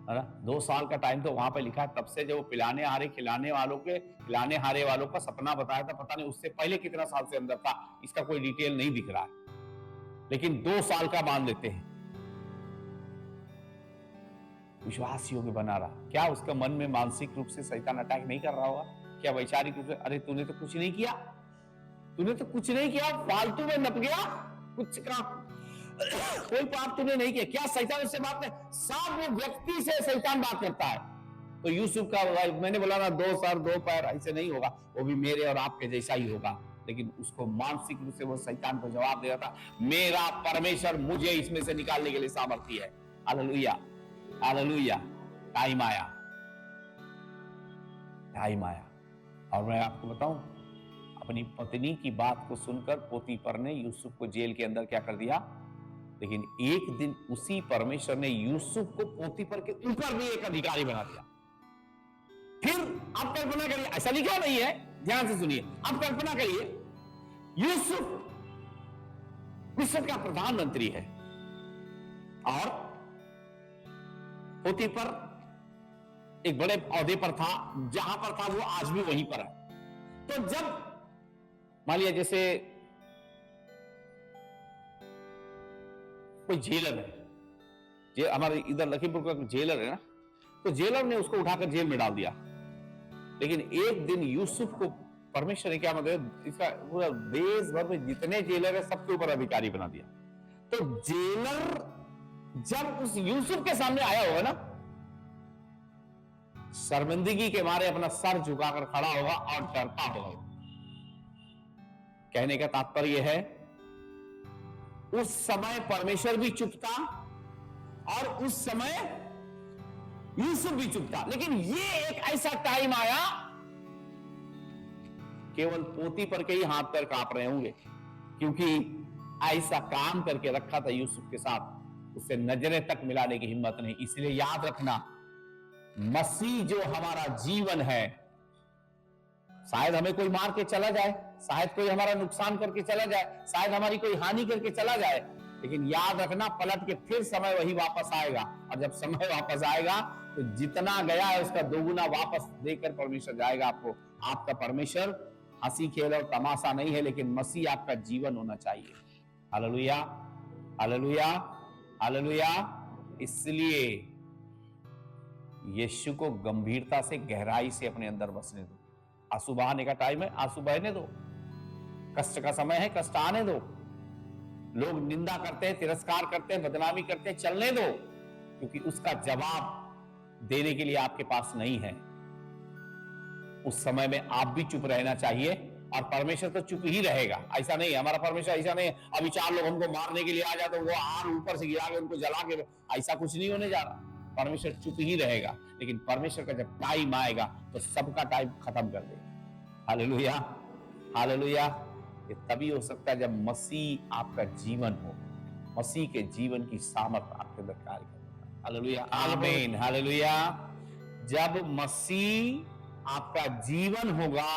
है ना। 2 साल का टाइम तो वहां पे लिखा है, तब से जब वो पिलाने हारे वालों का सपना बताया था, पता नहीं उससे पहले कितना साल से अंदर था, इसका कोई डिटेल नहीं दिख रहा है, लेकिन 2 साल का मान लेते हैं। विश्वास योग्य बना रहा। क्या उसका मन में मानसिक रूप से शैतान अटैक नहीं कर रहा होगा? क्या वैचारिक रूप से, अरे तूने तो कुछ नहीं किया, फालतू में नप गया, कुछ का कोई पाप तूने नहीं किया, क्या शैतान उससे बात नहीं? साफ वो व्यक्ति से शैतान बात करता है। तो यूसुफ का, मैंने बोला ना, 2 सर 2 पैर, ऐसे नहीं होगा, वो भी मेरे और आपके जैसा ही होगा। लेकिन उसको मानसिक रूप से वो शैतान को जवाब दे रहा था, मेरा परमेश्वर मुझे इसमें से निकालने के लिए सामर्थ्य है। Hallelujah, hallelujah. टाइम आया। और मैं आपको बताऊं, अपनी पत्नी की बात को सुनकर पोतीफर ने यूसुफ को जेल के अंदर क्या कर दिया, लेकिन एक दिन उसी परमेश्वर ने यूसुफ को पोतीफर के ऊपर भी एक अधिकारी बना दिया। फिर आप कल्पना करिए, ऐसा लिखा नहीं है, ध्यान से सुनिए, आप कल्पना करिए, यूसुफ मिस्र का प्रधानमंत्री है और पोतीफर एक बड़े ओहदे पर था, जहां पर था वो आज भी वहीं पर है। तो जब मान लिया जैसे कोई जेलर है, हमारे इधर लखीमपुर का जेलर है ना, तो जेलर ने उसको उठाकर जेल में डाल दिया। लेकिन एक दिन यूसुफ को परमेश्वर ने क्या मतलब, इसका पूरा देश भर में जितने जेलर है सबके ऊपर अधिकारी बना दिया। तो जेलर जब उस यूसुफ के सामने आया होगा ना, शर्मिंदगी के मारे अपना सर झुकाकर खड़ा होगा और डरता होगा। कहने का तात्पर्य है, उस समय परमेश्वर भी चुप था और उस समय यूसुफ भी चुप था। लेकिन ये एक ऐसा टाइम आया, केवल पोतीफर के ही हाथ पैर कांप रहे होंगे, क्योंकि ऐसा काम करके रखा था यूसुफ के साथ, उससे नजरें तक मिलाने की हिम्मत नहीं। इसलिए याद रखना, मसीह जो हमारा जीवन है, शायद हमें कोई मार के चला जाए, शायद कोई हमारा नुकसान करके चला जाए, शायद हमारी कोई हानि करके चला जाए, लेकिन याद रखना, पलट के फिर समय वही वापस आएगा। और जब समय वापस आएगा तो जितना गया है उसका दोगुना वापस देकर परमेश्वर जाएगा आपको। आपका परमेश्वर हंसी खेल और तमाशा नहीं है, लेकिन मसीह आपका जीवन होना चाहिए। Hallelujah, hallelujah, hallelujah. इसलिए यीशु को गंभीरता से, गहराई से अपने अंदर बसने दो। आंसू बहाने का टाइम है, आंसू बहने दो। कष्ट का समय है, कष्ट आने दो। लोग निंदा करते हैं, तिरस्कार करते हैं, बदनामी करते हैं, चलने दो, क्योंकि उसका जवाब देने के लिए आपके पास नहीं है। उस समय में आप भी चुप रहना चाहिए, और परमेश्वर तो चुप ही रहेगा। ऐसा नहीं है, हमारा परमेश्वर ऐसा नहीं है अभी 4 लोग हमको मारने के लिए आ जाते, वो आग ऊपर से गिरा के उनको जला के, ऐसा कुछ नहीं होने जा रहा। परमेश्वर चुप ही रहेगा, लेकिन परमेश्वर का जब टाइम आएगा तो सबका टाइम खत्म कर देगा। Hallelujah, hallelujah. ये तभी हो सकता है जब मसीह आपका जीवन हो, मसीह के जीवन की सामर्थ आपके अंदर कार्य करेगा। हालेलुया, आमीन, हालेलुया। जब मसीह आपका जीवन होगा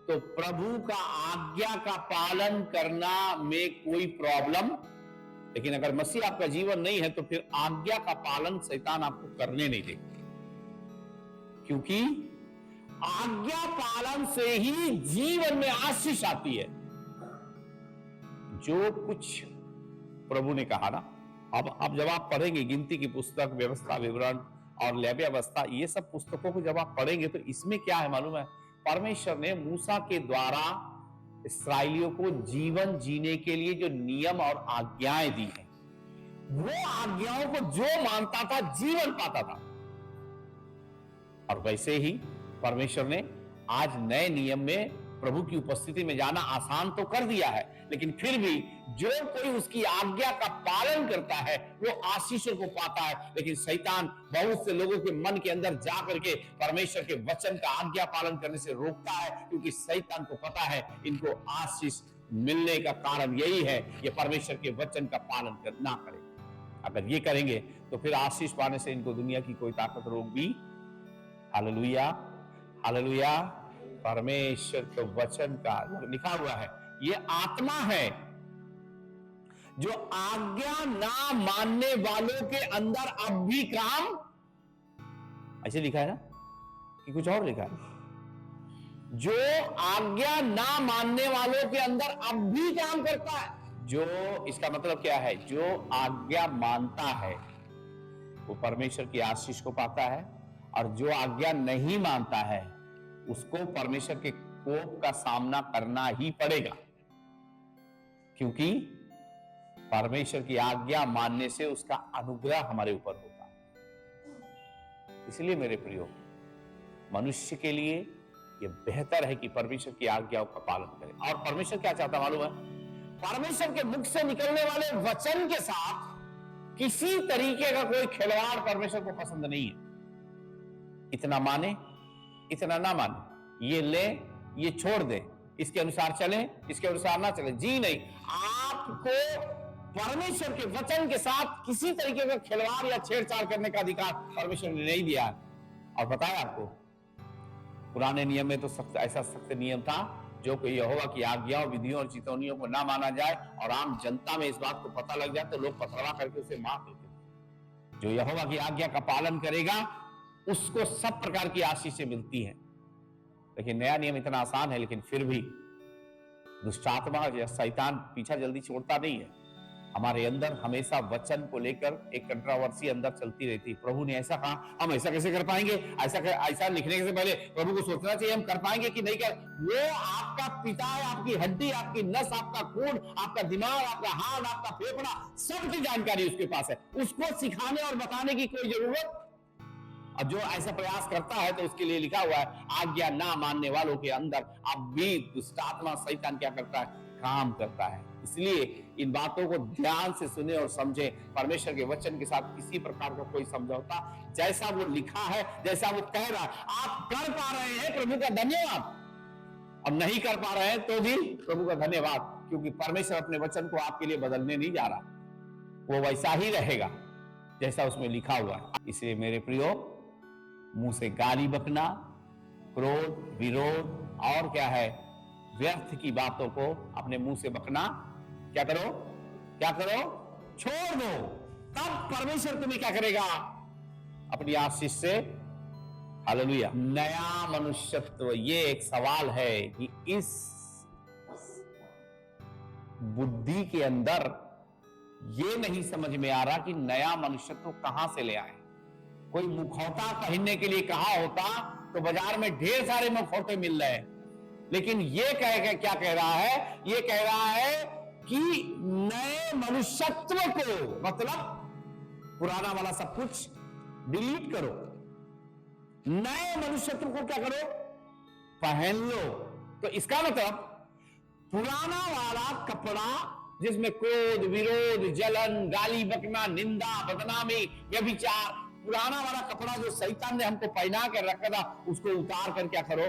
तो प्रभु का आज्ञा का पालन करना में कोई प्रॉब्लम, लेकिन अगर मसीह आपका जीवन नहीं है तो फिर आज्ञा का पालन शैतान आपको करने नहीं देगा, क्योंकि आज्ञा पालन से ही जीवन में आशीष आती है। जो कुछ प्रभु ने कहा ना, अब जब आप पढ़ेंगे गिनती की पुस्तक, व्यवस्था विवरण और लेवी अवस्था, ये सब पुस्तकों को जब आप पढ़ेंगे तो इसमें क्या है मालूम है, परमेश्वर ने मूसा के द्वारा इस्राएलियों को जीवन जीने के लिए जो नियम और आज्ञाएं दी हैं, वो आज्ञाओं को जो मानता था जीवन पाता था। और वैसे ही परमेश्वर ने आज नए नियम में प्रभु की उपस्थिति में जाना आसान तो कर दिया है, लेकिन फिर भी जो कोई उसकी आज्ञा का पालन करता है वो आशीषों को पाता है। लेकिन शैतान बहुत से लोगों के मन के अंदर जा करके परमेश्वर के वचन का आज्ञा पालन करने से रोकता है, क्योंकि शैतान को पता है इनको आशीष मिलने का कारण यही है, ये परमेश्वर के वचन का पालन ना करें। अगर ये करेंगे तो फिर आशीष पाने से इनको दुनिया की कोई ताकत रोक भी। हालेलुया, हालेलुया, परमेश्वर के वचन का लिखा हुआ है, ये आत्मा है जो आज्ञा ना मानने वालों के अंदर अब भी काम, ऐसे लिखा है ना कि कुछ और लिखा है? जो आज्ञा ना मानने वालों के अंदर अब भी काम करता है। जो, इसका मतलब क्या है? जो आज्ञा मानता है वो परमेश्वर की आशीष को पाता है, और जो आज्ञा नहीं मानता है उसको परमेश्वर के कोप का सामना करना ही पड़ेगा, क्योंकि परमेश्वर की आज्ञा मानने से उसका अनुग्रह हमारे ऊपर होता है। इसलिए मेरे प्रियो, मनुष्य के लिए यह बेहतर है कि परमेश्वर की आज्ञाओं का पालन करे। और परमेश्वर क्या चाहता मालूम है? परमेश्वर के मुख से निकलने वाले वचन के साथ किसी तरीके का कोई खिलवाड़ परमेश्वर को पसंद नहीं है। इतना माने, इतना ना माने, ये ले, ये छोड़ दे, इसके अनुसार चले, इसके अनुसार ना चले, जी नहीं। आपको परमेश्वर के वचन के साथ किसी तरीके का खिलवाड़ या छेड़छाड़ करने का अधिकार परमेश्वर ने नहीं दिया है। और बताया आपको, पुराने नियम में तो सख्त, ऐसा सख्त नियम था, जो कि यहोवा की आज्ञाओं, विधियों और चेतावनियों को ना माना जाए और आम जनता में इस बात को पता लग जाए तो लोग पथरवा करके उसे मार देते थे। जो यहोवा की आज्ञा का पालन करेगा उसको सब प्रकार की आशीषें मिलती हैं। लेकिन नया नियम इतना आसान है, लेकिन फिर भी दुष्टात्मा या शैतान पीछा जल्दी छोड़ता नहीं है। हमारे अंदर हमेशा वचन को लेकर एक कंट्रोवर्सी अंदर चलती रहती है। प्रभु ने ऐसा कहा, हम ऐसा कैसे कर पाएंगे? ऐसा लिखने से पहले प्रभु को सोचना चाहिए, हम कर पाएंगे कि नहीं कर। वो आपका पिता है, आपकी हड्डी, आपकी नस, आपका खून, आपका दिमाग, आपका हार्ट, आपका फेफड़ा, सबकी जानकारी उसके पास है। उसको सिखाने और बताने की कोई जरूरत। और जो ऐसा प्रयास करता है तो उसके लिए लिखा हुआ है, आज्ञा ना मानने वालों के अंदर अब भी दुष्टात्मा शैतान क्या करता है? काम करता है। इसलिए इन बातों को ध्यान से सुने और समझे। परमेश्वर के वचन के साथ किसी प्रकार का कोई समझौता, जैसा वो लिखा है, जैसा वो कह रहा है, आप कर पा रहे हैं, प्रभु का धन्यवाद। अब नहीं कर पा रहे हैं तो भी प्रभु का धन्यवाद, क्योंकि परमेश्वर अपने वचन को आपके लिए बदलने नहीं जा रहा, वो वैसा ही रहेगा जैसा उसमें लिखा हुआ है। इसलिए मेरे प्रियो, मुंह से गाली बकना, क्रोध, विरोध और क्या है, व्यर्थ की बातों को अपने मुंह से बकना क्या करो? क्या करो? छोड़ दो। तब परमेश्वर तुम्हें क्या करेगा? अपनी आशीष से, हालेलुया। नया मनुष्यत्व, ये एक सवाल है कि इस बुद्धि के अंदर ये नहीं समझ में आ रहा कि नया मनुष्यत्व कहां से ले आए। कोई मुखौटा पहनने के लिए कहा होता तो बाजार में ढेर सारे मुखौटे मिल रहे हैं, लेकिन ये क्या कह रहा है? ये कह रहा है कि नए मनुष्यत्व को, मतलब पुराना वाला सब कुछ डिलीट करो, नए मनुष्यत्व को क्या करो? पहन लो। तो इसका मतलब पुराना वाला कपड़ा जिसमें क्रोध, विरोध, जलन, गाली बकना, निंदा, बदनामी, व्यभिचार, पुराना वाला कपड़ा जो शैतान ने हमको पहना कर रखा था, उसको उतार कर क्या करो?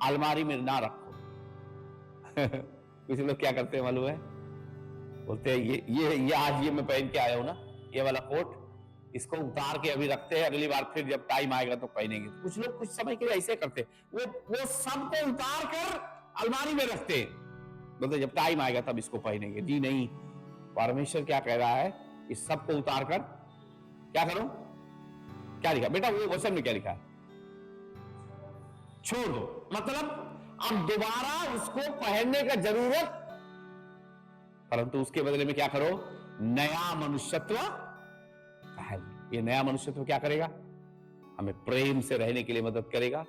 अलमारी में ना रखो। कुछ लोग क्या करते हैं मालूम है? बोलते हैं ये आज ये मैं पहन के आया हूं ना, ये वाला कोट, इसको उतार के अभी रखते हैं, अगली बार फिर जब टाइम आएगा तो पहनेंगे। कुछ लोग कुछ समय के लिए ऐसे करते हैं, वो सबको उतार कर अलमारी में रखते हैं, बोलते जब टाइम आएगा तब इसको पहनेंगे। जी नहीं, परमेश्वर क्या कह रहा है? इस सबको उतार कर क्या करो? क्या लिखा बेटा? वो वचन में क्या लिखा है? छोड़ दो। मतलब अब दोबारा उसको पहनने का जरूरत, परंतु उसके बदले में क्या करो? नया मनुष्यत्व पहन। ये नया मनुष्यत्व क्या करेगा? हमें प्रेम से रहने के लिए मदद करेगा,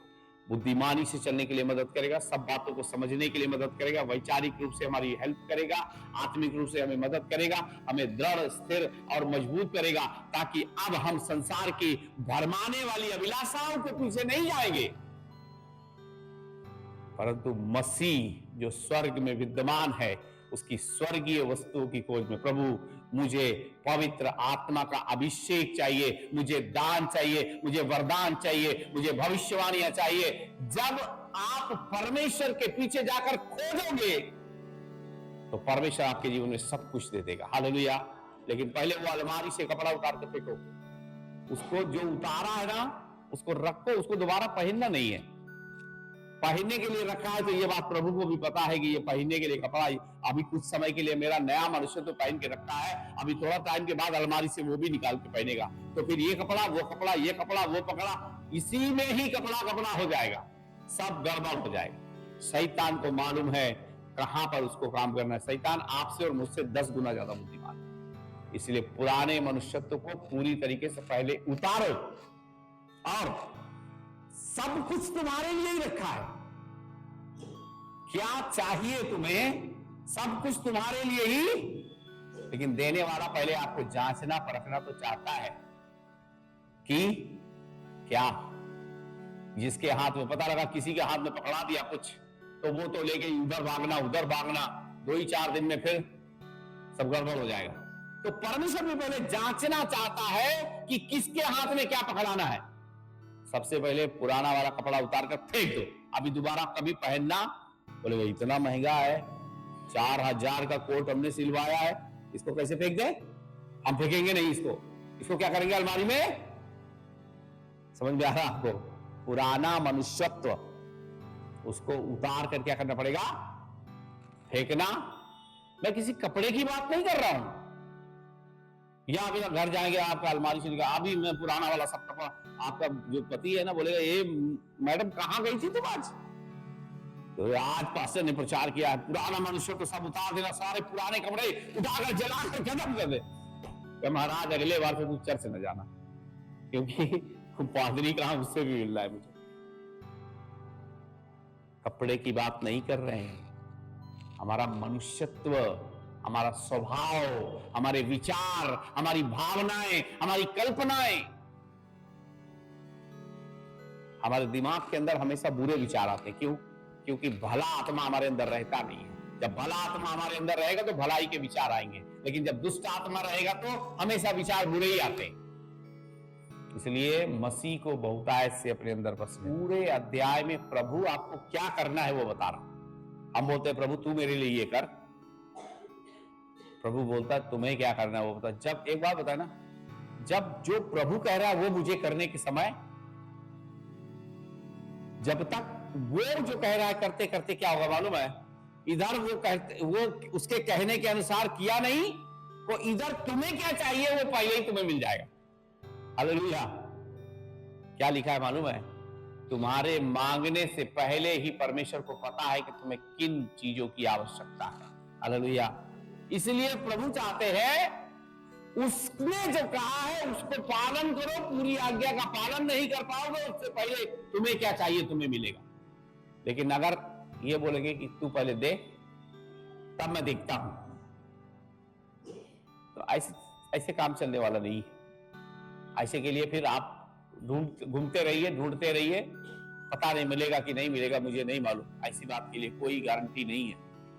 बुद्धिमानी से चलने के लिए मदद करेगा, सब बातों को समझने के लिए मदद करेगा, वैचारिक रूप से हमारी हेल्प करेगा, आत्मिक रूप से हमें मदद करेगा, हमें दृढ़, स्थिर और मजबूत करेगा, ताकि अब हम संसार की भरमाने वाली अभिलाषाओं के पीछे नहीं जाएंगे, परंतु मसीह जो स्वर्ग में विद्यमान है उसकी स्वर्गीय वस्तुओं की खोज में। प्रभु, मुझे पवित्र आत्मा का अभिषेक चाहिए, मुझे दान चाहिए, मुझे वरदान चाहिए, मुझे भविष्यवाणियां चाहिए। जब आप परमेश्वर के पीछे जाकर खोजोगे तो परमेश्वर आपके जीवन में सब कुछ दे देगा। हालेलुया। लेकिन पहले वो अलमारी से कपड़ा उतार कर फेंको, उसको जो उतारा है ना उसको रखो, उसको दोबारा पहनना नहीं है। पहनने के लिए रखा है, तो ये बात प्रभु को भी पता है कि ये पहनने के लिए कपड़ा अभी कुछ समय के लिए मेरा नया मनुष्य तो पहन के रखा है, अभी थोड़ा टाइम के बाद अलमारी से वो भी निकाल के पहनेगा, तो फिर ये कपड़ा वो कपड़ा, ये कपड़ा वो कपड़ा, इसी में ही कपड़ा कपड़ा हो जाएगा, सब गड़बड़ हो जाएगा। शैतान को मालूम है कहां पर उसको काम करना है। शैतान आपसे और मुझसे 10 गुना ज्यादा बुद्धिमान है। इसलिए पुराने मनुष्यत्व को पूरी तरीके से पहले उतारो, और सब कुछ तुम्हारे लिए ही रखा है। क्या चाहिए तुम्हें, सब कुछ तुम्हारे लिए ही, लेकिन देने वाला पहले आपको जांचना परखना तो चाहता है कि क्या जिसके हाथ में, पता लगा किसी के हाथ में पकड़ा दिया कुछ, तो वो तो लेके उधर भागना उधर भागना, 2 ही 4 दिन में फिर सब गड़बड़ हो जाएगा। तो परमेश्वर भी पहले जांचना चाहता है कि किसके हाथ में क्या पकड़ाना है। सबसे पहले पुराना वाला कपड़ा उतार कर फेंक दो, अभी दोबारा कभी पहनना। बोले भाई इतना महंगा है, 4000 का कोट हमने सिलवाया है, इसको कैसे फेंक दे? हम फेंकेंगे नहीं इसको क्या करेंगे? अलमारी में। समझ में आ रहा आपको? पुराना मनुष्यत्व, उसको उतार कर क्या करना पड़ेगा? फेंकना। मैं किसी कपड़े की बात नहीं कर रहा हूं, या अभी घर जाएंगे आपका अलमारी से निकाल, अभी मैं पुराना वाला सब कपड़ा, आपका जो पति है ना बोलेगा ये मैडम कहां गई थी तुम आज? तो आज पास्टर ने प्रचार किया है पुराना मनुष्य को सब उतार देना, सारे पुराने कपड़े उठाकर जलाकर खत्म कर दे। तो महाराज अगले बार से तू चर्च न जाना, क्योंकि पादरी कहां उससे भी मिल रहा है मुझे। कपड़े की बात नहीं कर रहे हैं, हमारा मनुष्यत्व, हमारा स्वभाव, हमारे विचार, हमारी भावनाएं, हमारी कल्पनाएं। हमारे दिमाग के अंदर हमेशा बुरे विचार आते हैं। क्यों? क्योंकि भला आत्मा हमारे अंदर रहता नहीं है। जब भला आत्मा हमारे अंदर रहेगा तो भलाई के विचार आएंगे, लेकिन जब दुष्ट आत्मा रहेगा तो हमेशा विचार बुरे ही आते हैं। इसलिए मसीह को बहुतायत से अपने अंदर बसने। पूरे अध्याय में प्रभु आपको क्या करना है वो बता रहा। हम बोलते हैं प्रभु तू मेरे लिए ये कर, प्रभु बोलता है तुम्हें क्या करना है वो बता। जब एक बात बताए ना, जब जो प्रभु कह रहा है वो मुझे करने के समय, जब तक वो जो कह रहा है करते करते क्या होगा मालूम है? इधर वो उसके कहने के अनुसार किया नहीं, वो इधर तुम्हें क्या चाहिए वो पहले ही तुम्हें मिल जाएगा। हालेलुया। क्या लिखा है मालूम है? तुम्हारे मांगने से पहले ही परमेश्वर को पता है कि तुम्हें किन चीजों की आवश्यकता है। हालेलुया। इसलिए प्रभु चाहते हैं उसने जो कहा है उसको पालन करो, पूरी आज्ञा का पालन नहीं कर पाओगे उससे पहले तुम्हें क्या चाहिए तुम्हें मिलेगा। लेकिन अगर ये बोलेंगे कि तू पहले दे तब मैं देखता हूं, तो ऐसे काम चलने वाला नहीं है। ऐसे के लिए फिर आप घूमते रहिए, ढूंढते रहिए, पता नहीं मिलेगा कि नहीं मिलेगा मुझे नहीं मालूम। ऐसी बात के लिए कोई गारंटी नहीं है।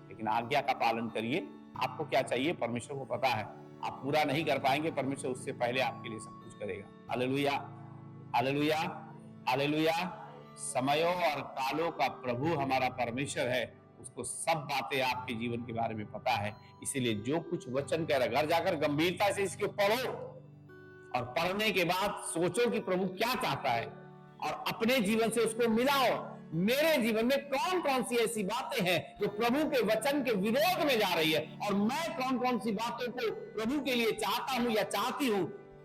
लेकिन आज्ञा का पालन करिए। आपको क्या चाहिए परमेश्वर को पता है। आप पूरा नहीं कर पाएंगे, परमेश्वर उससे पहले आपके लिए सब कुछ करेगा। Hallelujah, hallelujah, hallelujah. समयों और कालों का प्रभु हमारा परमेश्वर है, उसको सब बातें आपके जीवन के बारे में पता है। इसीलिए जो कुछ वचन कह रहा है घर जाकर गंभीरता से इसके पढ़ो, और पढ़ने के बाद सोचो कि प्रभु क्या चाहता है, और अपने जीवन से उसको मिलाओ। मेरे जीवन में कौन कौन सी ऐसी बातें हैं जो प्रभु के वचन के विरोध में जा रही है, और मैं कौन कौन सी बातों को प्रभु के लिए चाहता हूं या चाहती हूं।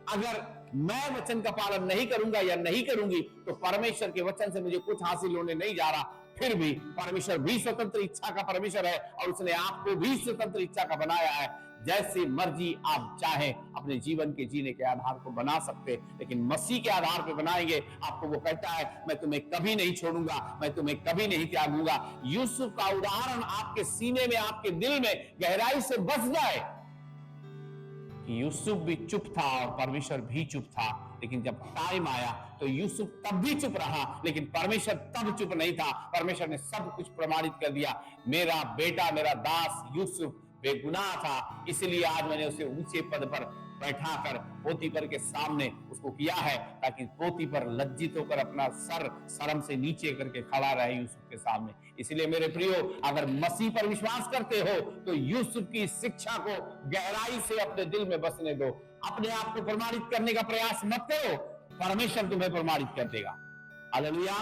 अगर मैं वचन का पालन नहीं करूंगा या नहीं करूंगी तो परमेश्वर के वचन से मुझे कुछ हासिल होने नहीं जा रहा। फिर भी परमेश्वर भी स्वतंत्र इच्छा का परमेश्वर है, और उसने आपको भी स्वतंत्र इच्छा का बनाया है। जैसी मर्जी आप चाहें अपने जीवन के जीने के आधार को बना सकते, लेकिन मसीह के आधार पर बनाएंगे। आपको वो कहता है मैं तुम्हें कभी नहीं छोड़ूंगा, मैं तुम्हें कभी नहीं त्यागूंगा। यूसुफ का उदाहरण आपके सीने में, आपके दिल में गहराई से बस जाए कि यूसुफ भी चुप था और परमेश्वर भी चुप था। लेकिन जब टाइम आया तो यूसुफ तब भी चुप रहा, लेकिन परमेश्वर तब चुप नहीं था। परमेश्वर ने सब कुछ प्रमाणित कर दिया। मेरा बेटा, मेरा दास यूसुफ बेगुनाह था, इसलिए आज मैंने उसे ऊंचे पद पर बैठाकर पोतीपर के सामने उसको किया है, ताकि पोतीपर लज्जित होकर अपना सर शर्म से नीचे करके खड़ा रहे यूसुफ के सामने। इसलिए मेरे प्रियो, अगर मसीह पर विश्वास करते हो तो यूसुफ की शिक्षा को गहराई से अपने दिल में बसने दो। अपने आप को प्रमाणित करने का प्रयास मत करो, परमेश्वर तुम्हें प्रमाणित कर देगा। हालेलुया।